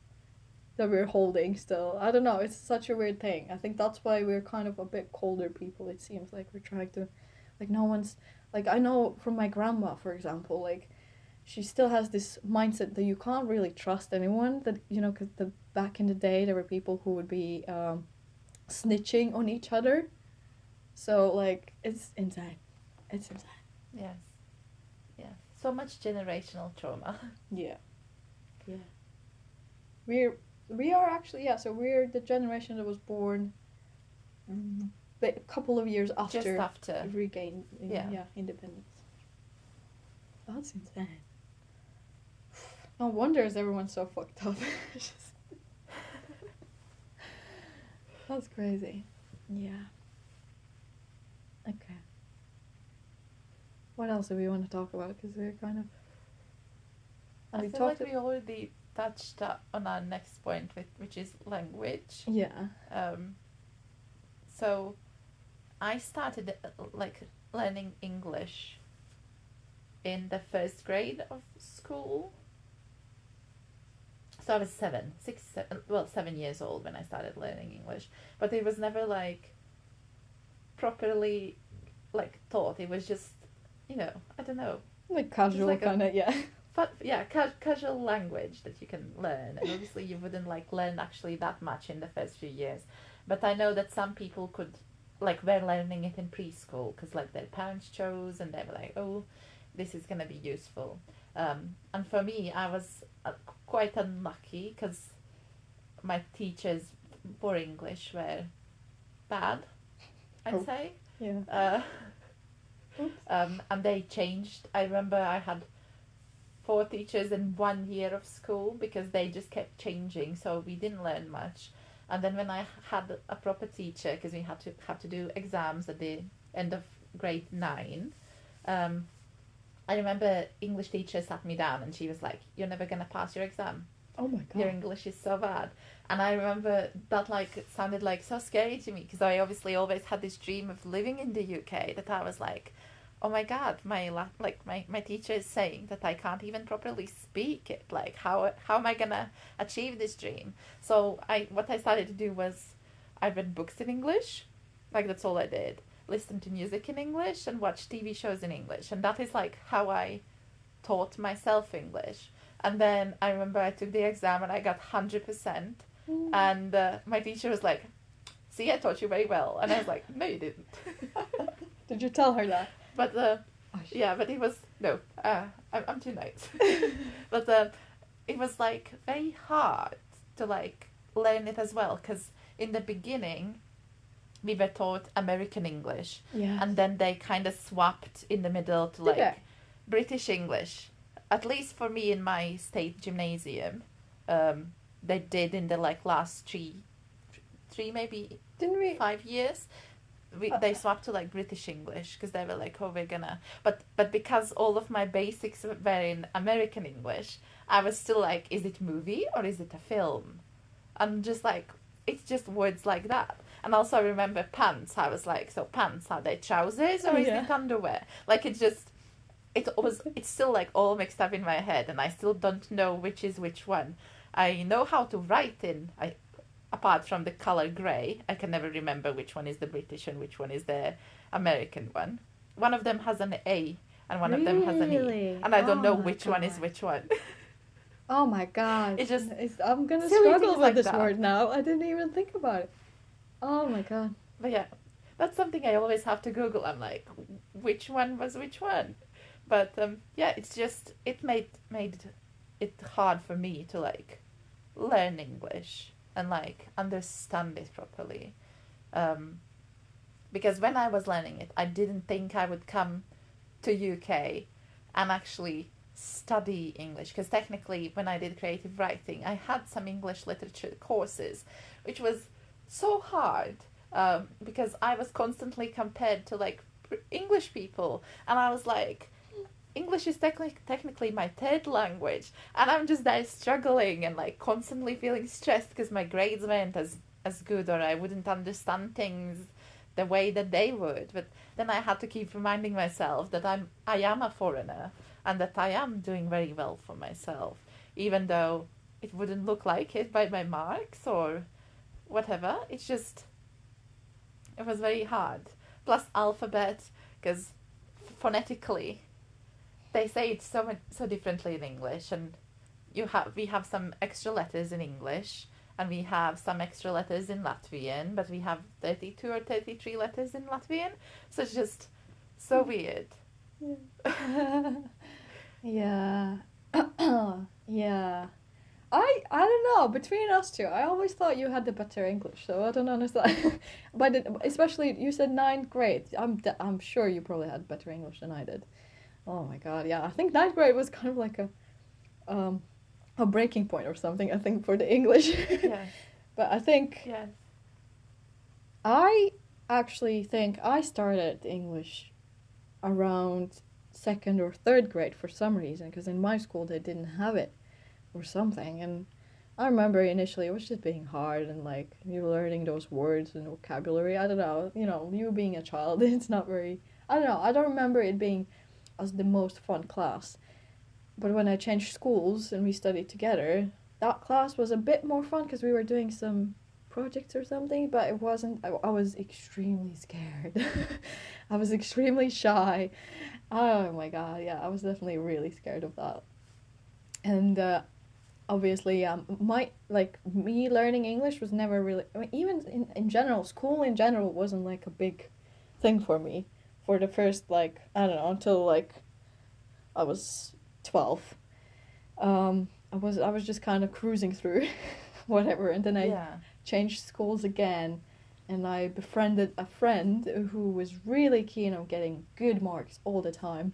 that we're holding still. I don't know, it's such a weird thing. I think that's why we're kind of a bit colder people. It seems like we're trying to, like, no one's, like, I know from my grandma, for example, like she still has this mindset that you can't really trust anyone, that because back in the day there were people who would be snitching on each other. So like it's insane. It's insane. Yes. Yeah. So much generational trauma. Yeah. Yeah. We are actually, yeah, so we're the generation that was born a couple of years after Just after. regain Yeah. independence. That's insane. No wonder is everyone so fucked up. That's crazy. Yeah. Okay. What else do we want to talk about? Because we're kind of. I we feel talked. like we already touched on our next point, which is language. Yeah. So I started like learning English in the first grade of school. So I was 7 years old when I started learning English, but it was never like properly like taught. It was just, I don't know, Like casual like a- kind of, yeah. but yeah, casual language that you can learn, and obviously you wouldn't like learn actually that much in the first few years. But I know that some people could, like, were learning it in preschool because like their parents chose, and they were like, oh, this is gonna be useful. And for me, I was quite unlucky because my teachers for English were bad, I'd Oh. say. Yeah. Oops. And they changed. I remember I had 4 teachers in 1 year of school because they just kept changing, so we didn't learn much. And then when I had a proper teacher, because we had to do exams at the end of grade 9, I remember English teacher sat me down and she was like, "You're never gonna pass your exam. Oh my Your god. English is so bad." And I remember that like it sounded like so scary to me because I obviously always had this dream of living in the UK that I was like, oh my god, my teacher is saying that I can't even properly speak it. Like how am I gonna achieve this dream? So what I started to do was I read books in English, like that's all I did. Listen to music in English and watch TV shows in English, and that is like how I taught myself English. And then I remember I took the exam and I got 100%. And my teacher was like, see, I taught you very well. And I was like, no, you didn't. Did you tell her that? But yeah, but it was, no, I'm too nice. But it was like very hard to like learn it as well. Because in the beginning, we were taught American English. Yeah. And then they kind of swapped in the middle to Did they? like British English. At least for me in my state gymnasium, they did in the like last three maybe Didn't we? 5 years. They swapped to like British English because they were like, oh, we're gonna. But because all of my basics were in American English, I was still like, is it movie or is it a film? And just like, it's just words like that. And also I remember pants. I was like, so pants, are they trousers or is it underwear? Like it's still like all mixed up in my head, and I still don't know which is which one. I know how to write apart from the color grey. I can never remember which one is the British and which one is the American one. One of them has an A and one of them has an E, Really? and I don't know Oh my which one is God. which one. Oh my god. It's just I'm gonna silly struggle things with like this that. word now. I didn't even think about it. Oh my god. But yeah, that's something I always have to Google. I'm like, which one was which one? But yeah, it's just it made it hard for me to like learn English and like understand it properly. Um, because when I was learning it, I didn't think I would come to UK and actually study English. Because technically, when I did creative writing, I had some English literature courses, which was so hard because I was constantly compared to like English people, and I was like, English is technically my third language, and I'm just there struggling and like constantly feeling stressed because my grades weren't as good, or I wouldn't understand things the way that they would. But then I had to keep reminding myself that I am a foreigner and that I am doing very well for myself, even though it wouldn't look like it by my marks or whatever. It was very hard. Plus alphabet, because phonetically they say it so differently in English, and we have some extra letters in English, and we have some extra letters in Latvian, but we have 32 or 33 letters in Latvian, so it's just so weird. Yeah. Yeah. I don't know. Between us two, I always thought you had the better English, so I don't understand. But especially you said ninth grade. I'm sure you probably had better English than I did. Oh my god, yeah. I think ninth grade was kind of like um a breaking point or something. I think for the English. Yes, But I think yes. I actually think I started English around second or third grade for some reason, because in my school they didn't have it or something. And I remember initially it was just being hard, and like you're learning those words and vocabulary. I don't know, you being a child, it's not very. I don't know. I don't remember it being as the most fun class. But when I changed schools and we studied together, that class was a bit more fun because we were doing some projects or something, but it wasn't. I was extremely scared. I was extremely shy. Oh my god, yeah, I was definitely really scared of that. And obviously, my like me learning English was never really. I mean, even in general, school in general wasn't like a big thing for me for the first like I don't know until like I was 12. I was just kind of cruising through whatever, and then I Yeah. changed schools again, and I befriended a friend who was really keen on getting good marks all the time,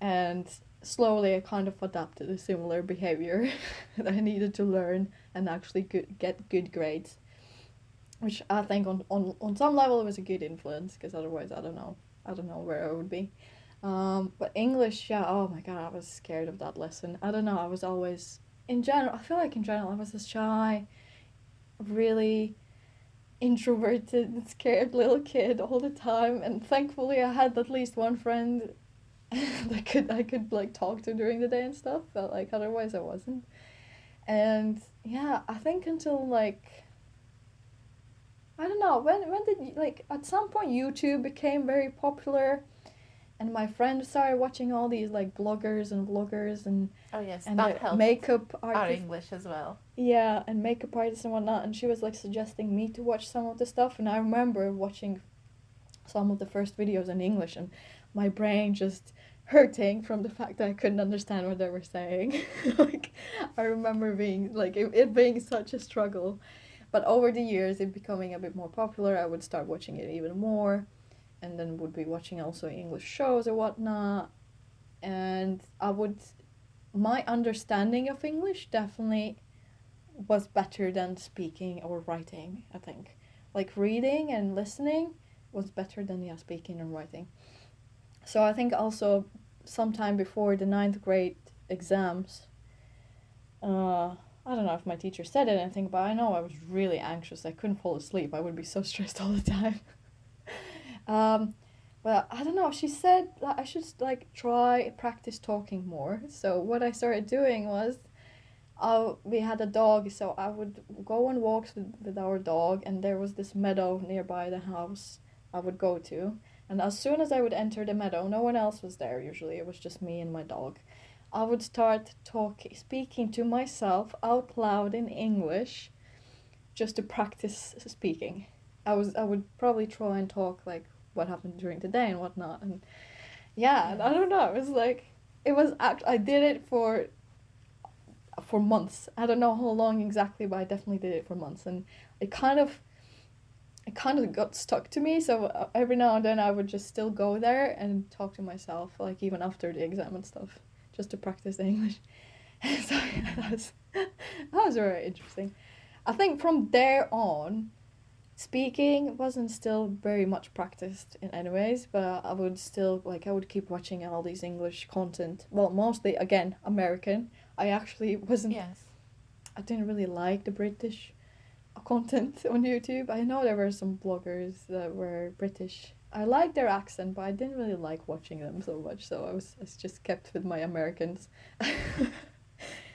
and slowly I kind of adapted a similar behavior that I needed to learn and actually get good grades, which I think on some level it was a good influence, because otherwise I don't know where I would be. But English, yeah, oh my god, I was scared of that lesson. I don't know, I was always, in general, I feel like in general I was a shy, really introverted and scared little kid all the time, and thankfully I had at least one friend that I could like talk to during the day and stuff, but like otherwise I wasn't. And yeah, I think until like I don't know, when did like at some point YouTube became very popular, and my friend started watching all these like bloggers and vloggers Oh yes, and that the helped makeup our artists. English as well. Yeah, and makeup artists and whatnot, and she was like suggesting me to watch some of the stuff, and I remember watching some of the first videos in English, and my brain just hurting from the fact that I couldn't understand what they were saying. Like, I remember being like it being such a struggle. But over the years, it becoming a bit more popular, I would start watching it even more, and then would be watching also English shows or whatnot. And my understanding of English definitely was better than speaking or writing, I think. Like reading and listening was better than yeah, speaking and writing. So I think also sometime before the ninth grade exams, I don't know if my teacher said anything, but I know I was really anxious. I couldn't fall asleep. I would be so stressed all the time. um, but I don't know. She said that I should like try practice talking more. So what I started doing was we had a dog, so I would go on walks with our dog, and there was this meadow nearby the house I would go to. And as soon as I would enter the meadow, no one else was there usually, it was just me and my dog. I would start speaking to myself out loud in English just to practice speaking. I would probably try and talk like what happened during the day and whatnot. And yeah, and I Yes. don't know, it was like, I did it for months. I don't know how long exactly, but I definitely did it for months, and it kind of it kind of got stuck to me. So every now and then I would just still go there and talk to myself, like even after the exam and stuff, just to practice the English. So yeah, Mm. that was very interesting. I think from there on, speaking wasn't still very much practiced in anyways, but I would still like I would keep watching all these English content. Well, mostly again American. I actually wasn't Yes. I didn't really like the British content on YouTube. I know there were some bloggers that were British. I liked their accent, but I didn't really like watching them so much. So I just kept with my Americans.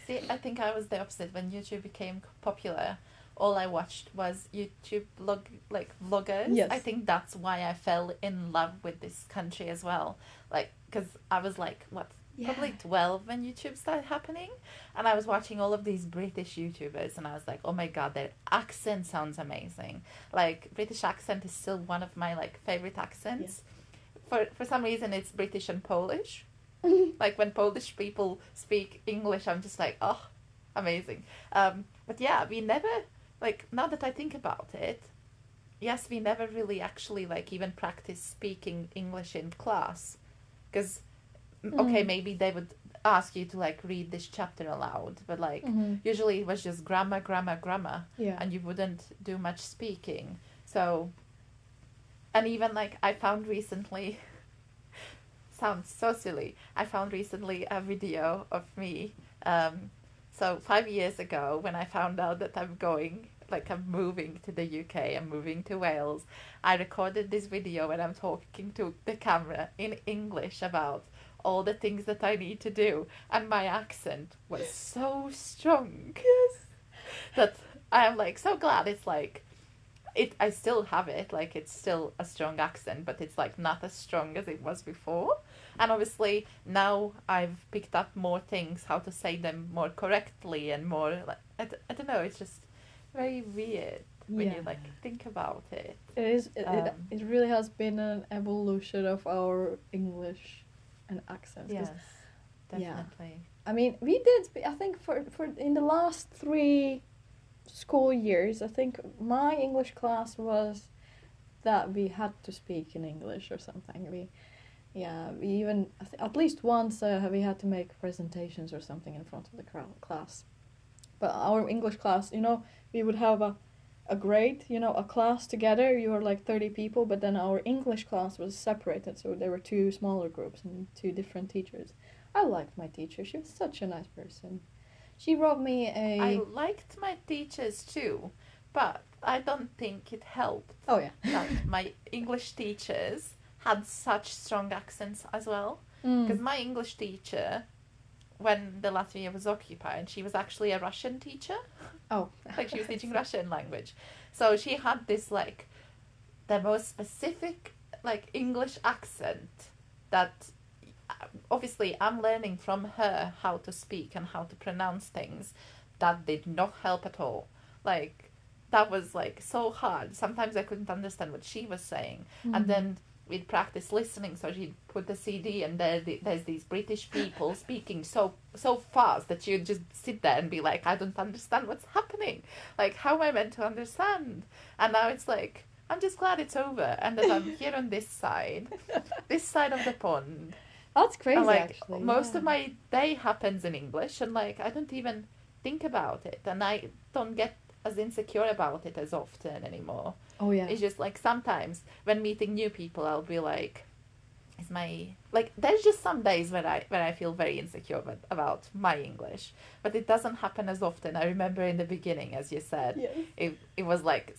See, I think I was the opposite when YouTube became popular. All I watched was YouTube like vloggers. I Yes. think that's why I fell in love with this country as well. Like, because I was like, what, Yeah. probably 12 when YouTube started happening, and I was watching all of these British YouTubers, and I was like, oh my god, their accent sounds amazing. Like, British accent is still one of my like favorite Yes. accents. For some reason, it's British and Polish. Like when Polish people speak English, I'm just like, oh, amazing. But yeah, we never, like, now that I think about it, yes, we never really actually like even practice speaking English in class. Because, okay, Mm. maybe they would ask you to like read this chapter aloud, but like Mm-hmm. usually it was just grammar, grammar, grammar, Yeah. and you wouldn't do much speaking. So, and even like I found recently, sounds so silly. I found recently a video of me. So 5 years ago, when I found out that I'm moving to the UK, I'm moving to Wales, I recorded this video and I'm talking to the camera in English about all the things that I need to do, and my accent was so strong Yes. that I am like so glad it's like it. I still have it, like it's still a strong accent, but it's like not as strong as it was before. And obviously now I've picked up more things, how to say them more correctly and more like I don't know. It's just very weird when Yeah. you like think about it. It is. Um, It really has been an evolution of our English and accents. Because yes, yeah, definitely. I mean, we did. I think for in the last 3 school years, I think my English class was that we had to speak in English or something. We even at least once we had to make presentations or something in front of the class. But our English class, we would have a grade, a class together. You were like 30 people, but then our English class was separated, so there were two smaller groups and two different teachers. I liked my teacher. She was such a nice person. She wrote me I a liked my teachers too, But I don't think it helped Oh yeah. that my English teachers had such strong accents as well. Mm. Because my English teacher, when the Latvia was occupied, she was actually a Russian teacher. Oh. Like she was teaching Russian language. So she had this like the most specific like English accent that obviously I'm learning from her how to speak and how to pronounce things. That did not help at all. Like that was like so hard. Sometimes I couldn't understand what she was saying. And then we'd practice listening, so she'd put the CD and there's these British people speaking so fast that you'd just sit there and be like, I don't understand what's happening. Like, how am I meant to understand? And now it's like, I'm just glad it's over and that I'm here on this side of the pond. That's crazy, And like actually. most yeah. of my day happens in English, and like I don't even think about it, and I don't get as insecure about it as often anymore. Oh yeah. It's just like sometimes when meeting new people, I'll be like, "Is my like?" There's just some days when I feel very insecure about my English, but it doesn't happen as often. I remember in the beginning, as you said, Yes. it was like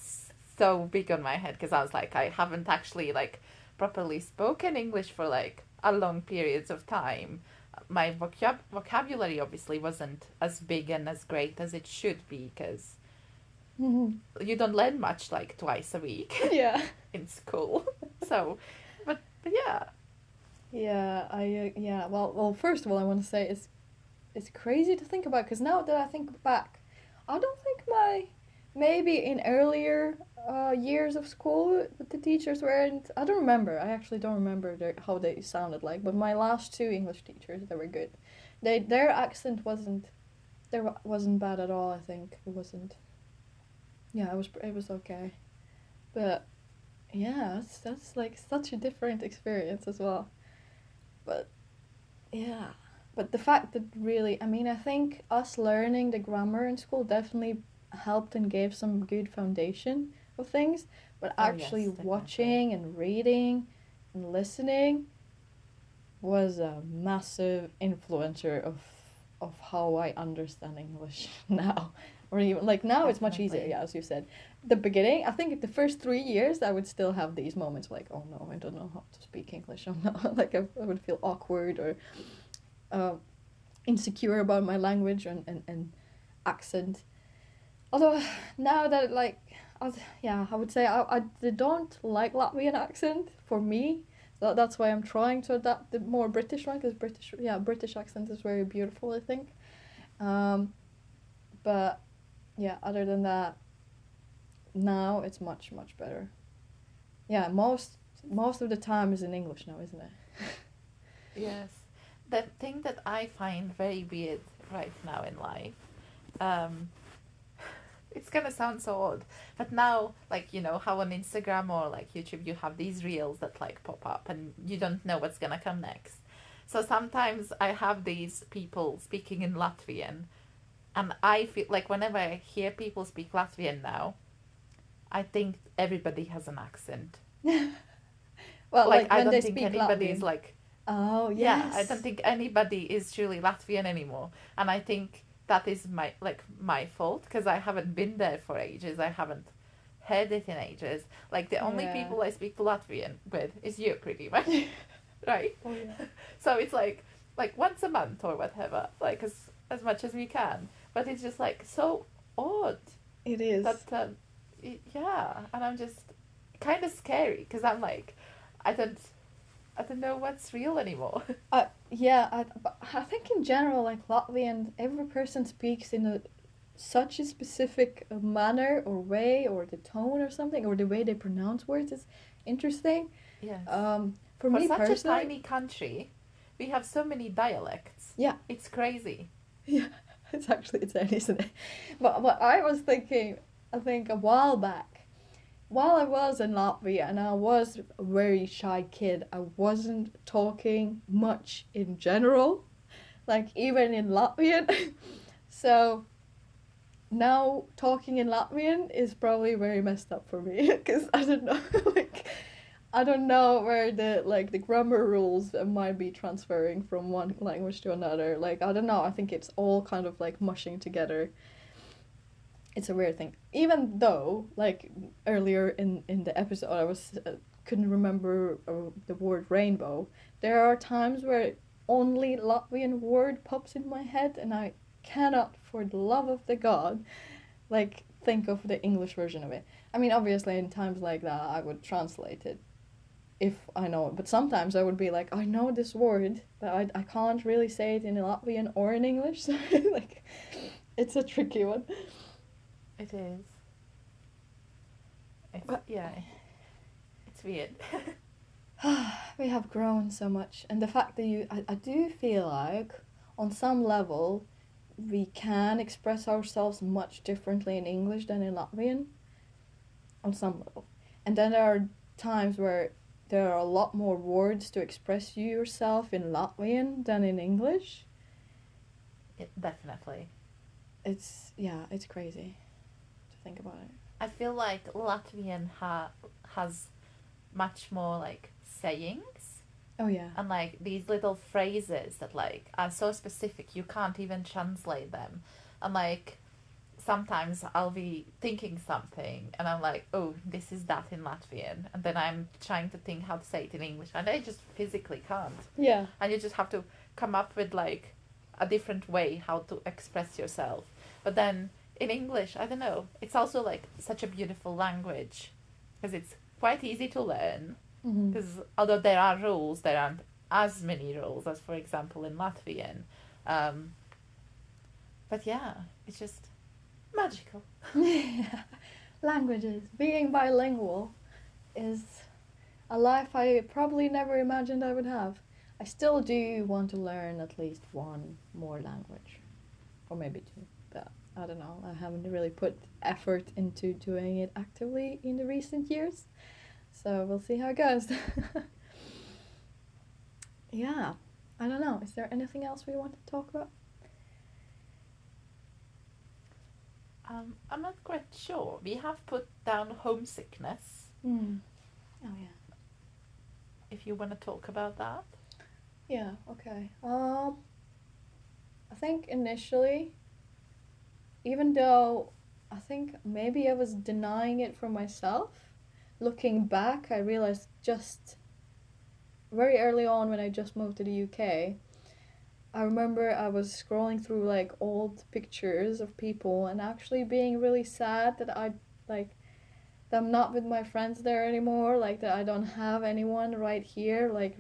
so big on my head because I was like, I haven't actually like properly spoken English for like a long periods of time. My vocabulary obviously wasn't as big and as great as it should be because you don't learn much like twice a week Yeah. in school. So, but yeah. Yeah, yeah. Well, first of all, I want to say it's crazy to think about because now that I think back, I don't think my maybe in earlier years of school the teachers weren't. I don't remember. I actually don't remember how they sounded like. But my last two English teachers, they were good. Their accent wasn't bad at all. I think it wasn't. Yeah, it was okay. But yeah, that's like such a different experience as well. But yeah, but the fact that really, I mean, I think us learning the grammar in school definitely helped and gave some good foundation of things. But Oh yes, actually definitely. watching and reading and listening was a massive influencer of how I understand English now. Or even like now it's much easier, Definitely. yeah, as you said. The beginning, I think the first 3 years I would still have these moments like, oh no, I don't know how to speak English. Oh no, like I would feel awkward or uh, insecure about my language and accent. Although now that like, yeah, I would say I don't like Latvian accent for me. So that's why I'm trying to adapt the more British one because British accent is very beautiful. I think. Um, but yeah, other than that, now it's much better. Yeah, most of the time is in English now, isn't it? Yes. The thing that I find very weird right now in life, um, it's gonna sound so odd, but now, like, you know, how on Instagram or like YouTube you have these reels that like pop up and you don't know what's gonna come next. So sometimes I have these people speaking in Latvian, and I feel like whenever I hear people speak Latvian now, I think everybody has an accent. Well, Like, like I when don't they think speak anybody is Latvian. like, Oh yeah, I don't yes. think anybody is truly Latvian anymore. And I think that is my fault because I haven't been there for ages. I haven't heard it in ages. Like the only Yeah. people I speak Latvian with is you, pretty much, right? Oh yeah. So it's like once a month or whatever, like as much as we can. But it's just like so odd It is. that yeah, and I'm just kind of scary because I'm like, I don't I don't know what's real anymore. Yeah, but I think in general, like Latvian, every person speaks in such a specific manner or way or the tone or something or the way they pronounce words is interesting. Yes. For For me such a personally, tiny country, we have so many dialects. yeah, It's crazy. yeah, it's actually insane, isn't it? But I was thinking, I think a while back, while I was in Latvia and I was a very shy kid, I wasn't talking much in general, like even in Latvian. So now talking in Latvian is probably very messed up for me because I don't know, like I don't know where the grammar rules might be transferring from one language to another. Like I don't know. I think it's all kind of like mushing together. It's a weird thing. Even though, like earlier in the episode, I was couldn't remember the word rainbow. There are times where only Latvian word pops in my head, and I cannot, for the love of the God, like think of the English version of it. I mean, obviously, in times like that, I would translate it if I know it. But sometimes I would be like, I know this word, but I can't really say it in Latvian or in English. So like, it's a tricky one. It is. It's But yeah. It's weird. we have grown so much, and the fact that I do feel like on some level we can express ourselves much differently in English than in Latvian on some level. And then there are times where there are a lot more words to express yourself in Latvian than in English. Definitely. It's crazy to think about it. I feel like Latvian has much more like sayings Oh yeah. and like these little phrases that like are so specific you can't even translate them. And like sometimes I'll be thinking something and I'm like, oh, this is that in Latvian, and then I'm trying to think how to say it in English and I just physically can't. Yeah. And you just have to come up with like a different way how to express yourself. But then in English, I don't know, it's also like such a beautiful language because it's quite easy to learn. Mm-hmm. Because although there are rules, there aren't as many rules as, for example, in Latvian. Um, but yeah, it's just magical. Yeah. Languages. Being bilingual is a life I probably never imagined I would have. I still do want to learn at least one more language, or maybe two, but I don't know. I haven't really put effort into doing it actively in the recent years, so we'll see how it goes. Yeah, I don't know. Is there anything else we want to talk about? I'm not quite sure. We have put down homesickness. Hmm. Oh yeah. If you want to talk about that. Yeah. Okay. I think initially, even though I think maybe I was denying it from myself, looking back, I realized just very early on when I just moved to the UK, I remember I was scrolling through like old pictures of people and actually being really sad that like that I'm not with my friends there anymore, like that I don't have anyone right here, like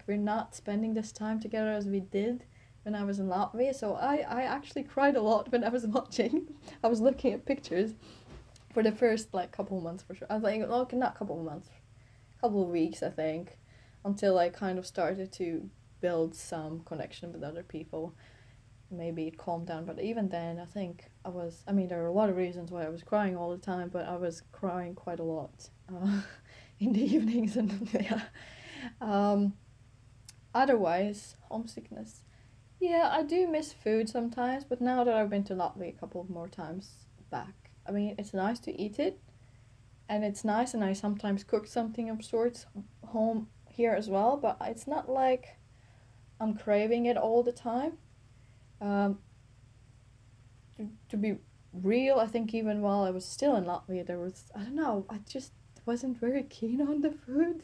we're not spending this time together as we did when I was in Latvia. So I actually cried a lot when I was watching. I was looking at pictures for the first like couple of months for sure. I was like, okay, not couple of months, couple of weeks I think, until I kind of started to build some connection with other people. Maybe it calmed down, but even then I think I mean there are a lot of reasons why I was crying all the time, but I was crying quite a lot in the evenings. And yeah. um, Otherwise, homesickness, yeah, I do miss food sometimes, but now that I've been to Latvia a couple of more times back, I mean it's nice to eat it, and it's nice, and I sometimes cook something of sorts home here as well, but it's not like I'm craving it all the time. um, to be real, I think even while I was still in Latvia, there was, I don't know, I just wasn't very keen on the food.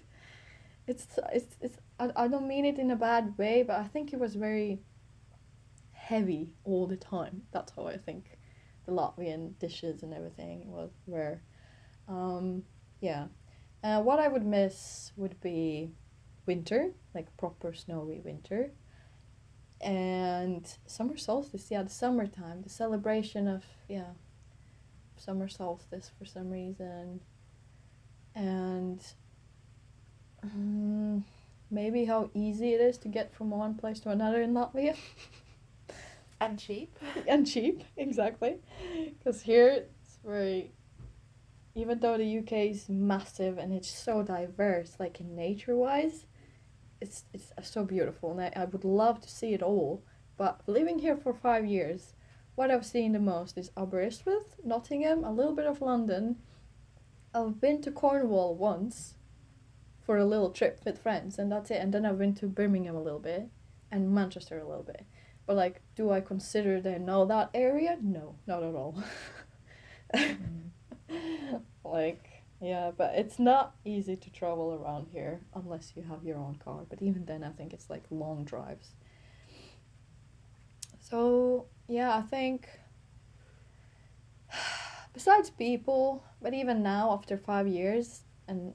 I don't mean it in a bad way, but I think it was very heavy all the time. That's how I think the Latvian dishes and everything were. Um, yeah. What I would miss would be winter, like proper snowy winter, and summer solstice. Yeah, the summertime, the celebration of, yeah, summer solstice for some reason, and maybe how easy it is to get from one place to another in Latvia. And cheap. And cheap, exactly, because here it's very, even though the UK is massive and it's so diverse, like in nature wise, it's so beautiful, and I would love to see it all. But living here for 5 years, what I've seen the most is Aberystwyth, Nottingham, a little bit of London. I've been to Cornwall once for a little trip with friends, and that's it. And then I've been to Birmingham a little bit, and Manchester a little bit. But like, do I consider that I know that area? No, not at all. Mhm. Like, yeah, but it's not easy to travel around here unless you have your own car. But even then, I think it's like long drives. So, yeah, I think besides people, but even now after 5 years and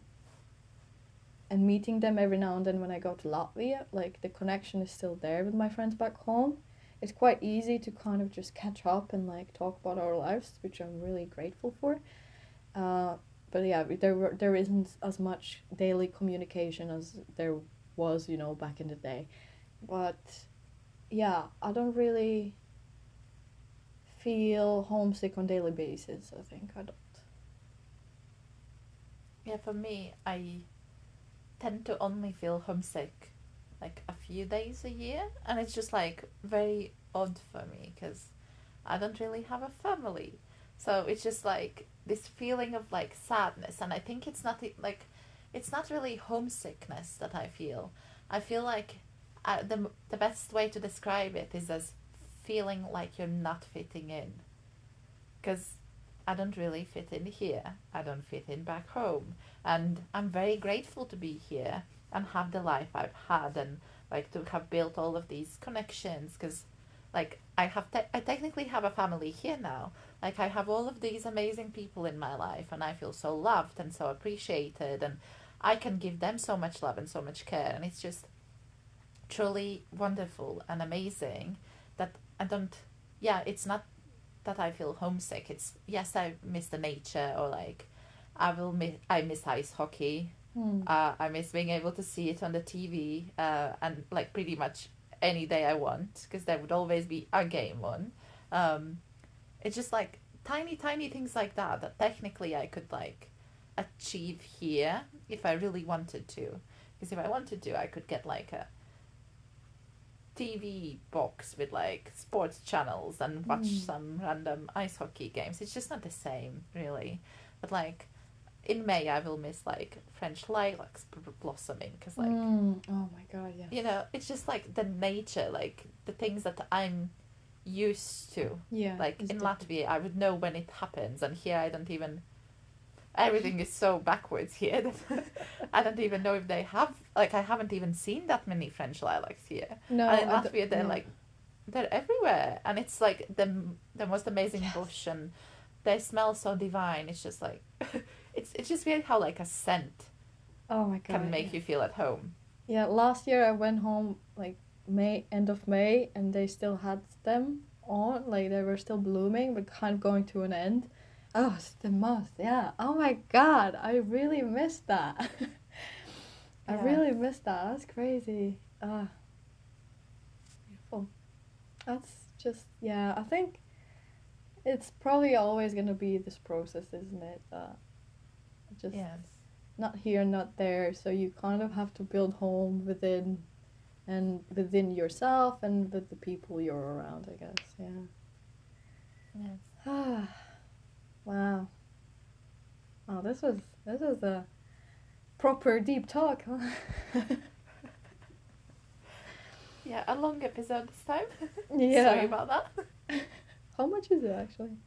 meeting them every now and then when I go to Latvia, like the connection is still there with my friends back home. It's quite easy to kind of just catch up and like talk about our lives, which I'm really grateful for. Uh, but yeah, there isn't as much daily communication as there was, back in the day. But yeah, I don't really feel homesick on daily basis. I think I don't. Yeah, for me, I tend to only feel homesick like a few days a year, and it's just like very odd for me because I don't really have a family. So it's just like this feeling of like sadness, and I think it's not like it's not really homesickness that I feel. I feel like the best way to describe it is as feeling like you're not fitting in, because I don't really fit in here. I don't fit in back home. And I'm very grateful to be here and have the life I've had, and like to have built all of these connections, because like I technically have a family here now. Like I have all of these amazing people in my life, and I feel so loved and so appreciated, and I can give them so much love and so much care, and it's just truly wonderful and amazing that I don't, yeah, it's not that I feel homesick. It's yes, I miss the nature, or like I miss ice hockey. Hmm. I miss being able to see it on the TV, and like pretty much any day I want, because there would always be a game on. Um, it's just like tiny, tiny things like that that technically I could like achieve here if I really wanted to. Because if I wanted to, I could get like a TV box with like sports channels and watch Hmm. some random ice hockey games. It's just not the same, really. But like in May, I will miss like French lilacs blossoming, because like Oh my god, yes. it's just like the nature, like the things that I'm used to. Yeah, Like it's in different. Latvia, I would know when it happens, and here I don't even. Everything is so backwards here that I don't even know if they have. Like I haven't even seen that many French lilacs here, and No, in Latvia they're yeah. like they're everywhere, and it's like the most amazing Yes. bush, and they smell so divine. It's just like it's just weird how like a scent Oh my can god, make yes. you feel at home. Yeah, last year I went home like end of May, and they still had them on, like they were still blooming, but kind of going to an end. Oh, it's the most, yeah. Oh my god, I really missed that. I Yeah, really missed that. That's crazy. Ah, beautiful. That's just, yeah, I think it's probably always gonna be this process, isn't it? Just yes, not here, not there. So you kind of have to build home within yourself and with the people you're around, I guess. Yeah. yes. Ah, wow. Oh, this was a proper deep talk, huh? Yeah, a long episode this time. Sorry Yeah. about that. How much is it actually?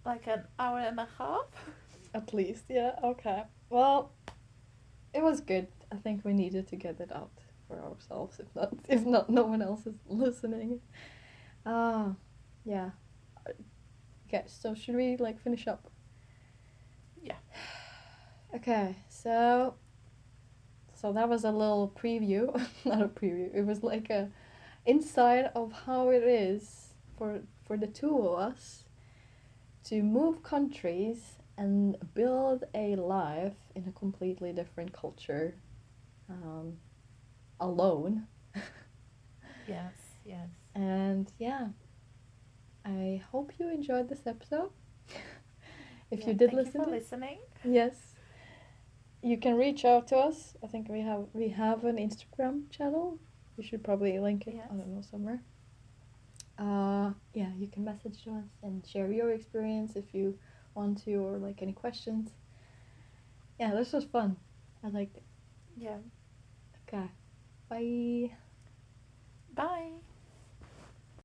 Like an hour and a half. At least, yeah. Okay. Well, it was good. I think we needed to get it out for ourselves. If not, no one else is listening. Ah, yeah. Okay. So should we like finish up? Yeah. Okay. So that was a little preview. Not a preview. It was like a insight of how it is for the two of us to move countries and build a life in a completely different culture, um, alone. Yes. Yes. And yeah, I hope you enjoyed this episode. If Yeah. you did Thank you listen for to it, listening. yes, you can reach out to us. I think we have an Instagram channel. We should probably link it. Yes. I don't know, somewhere. Yeah, you can message us and share your experience if you want to, or like any questions. Yeah, this was fun. I liked it. Yeah. Okay, bye. Bye.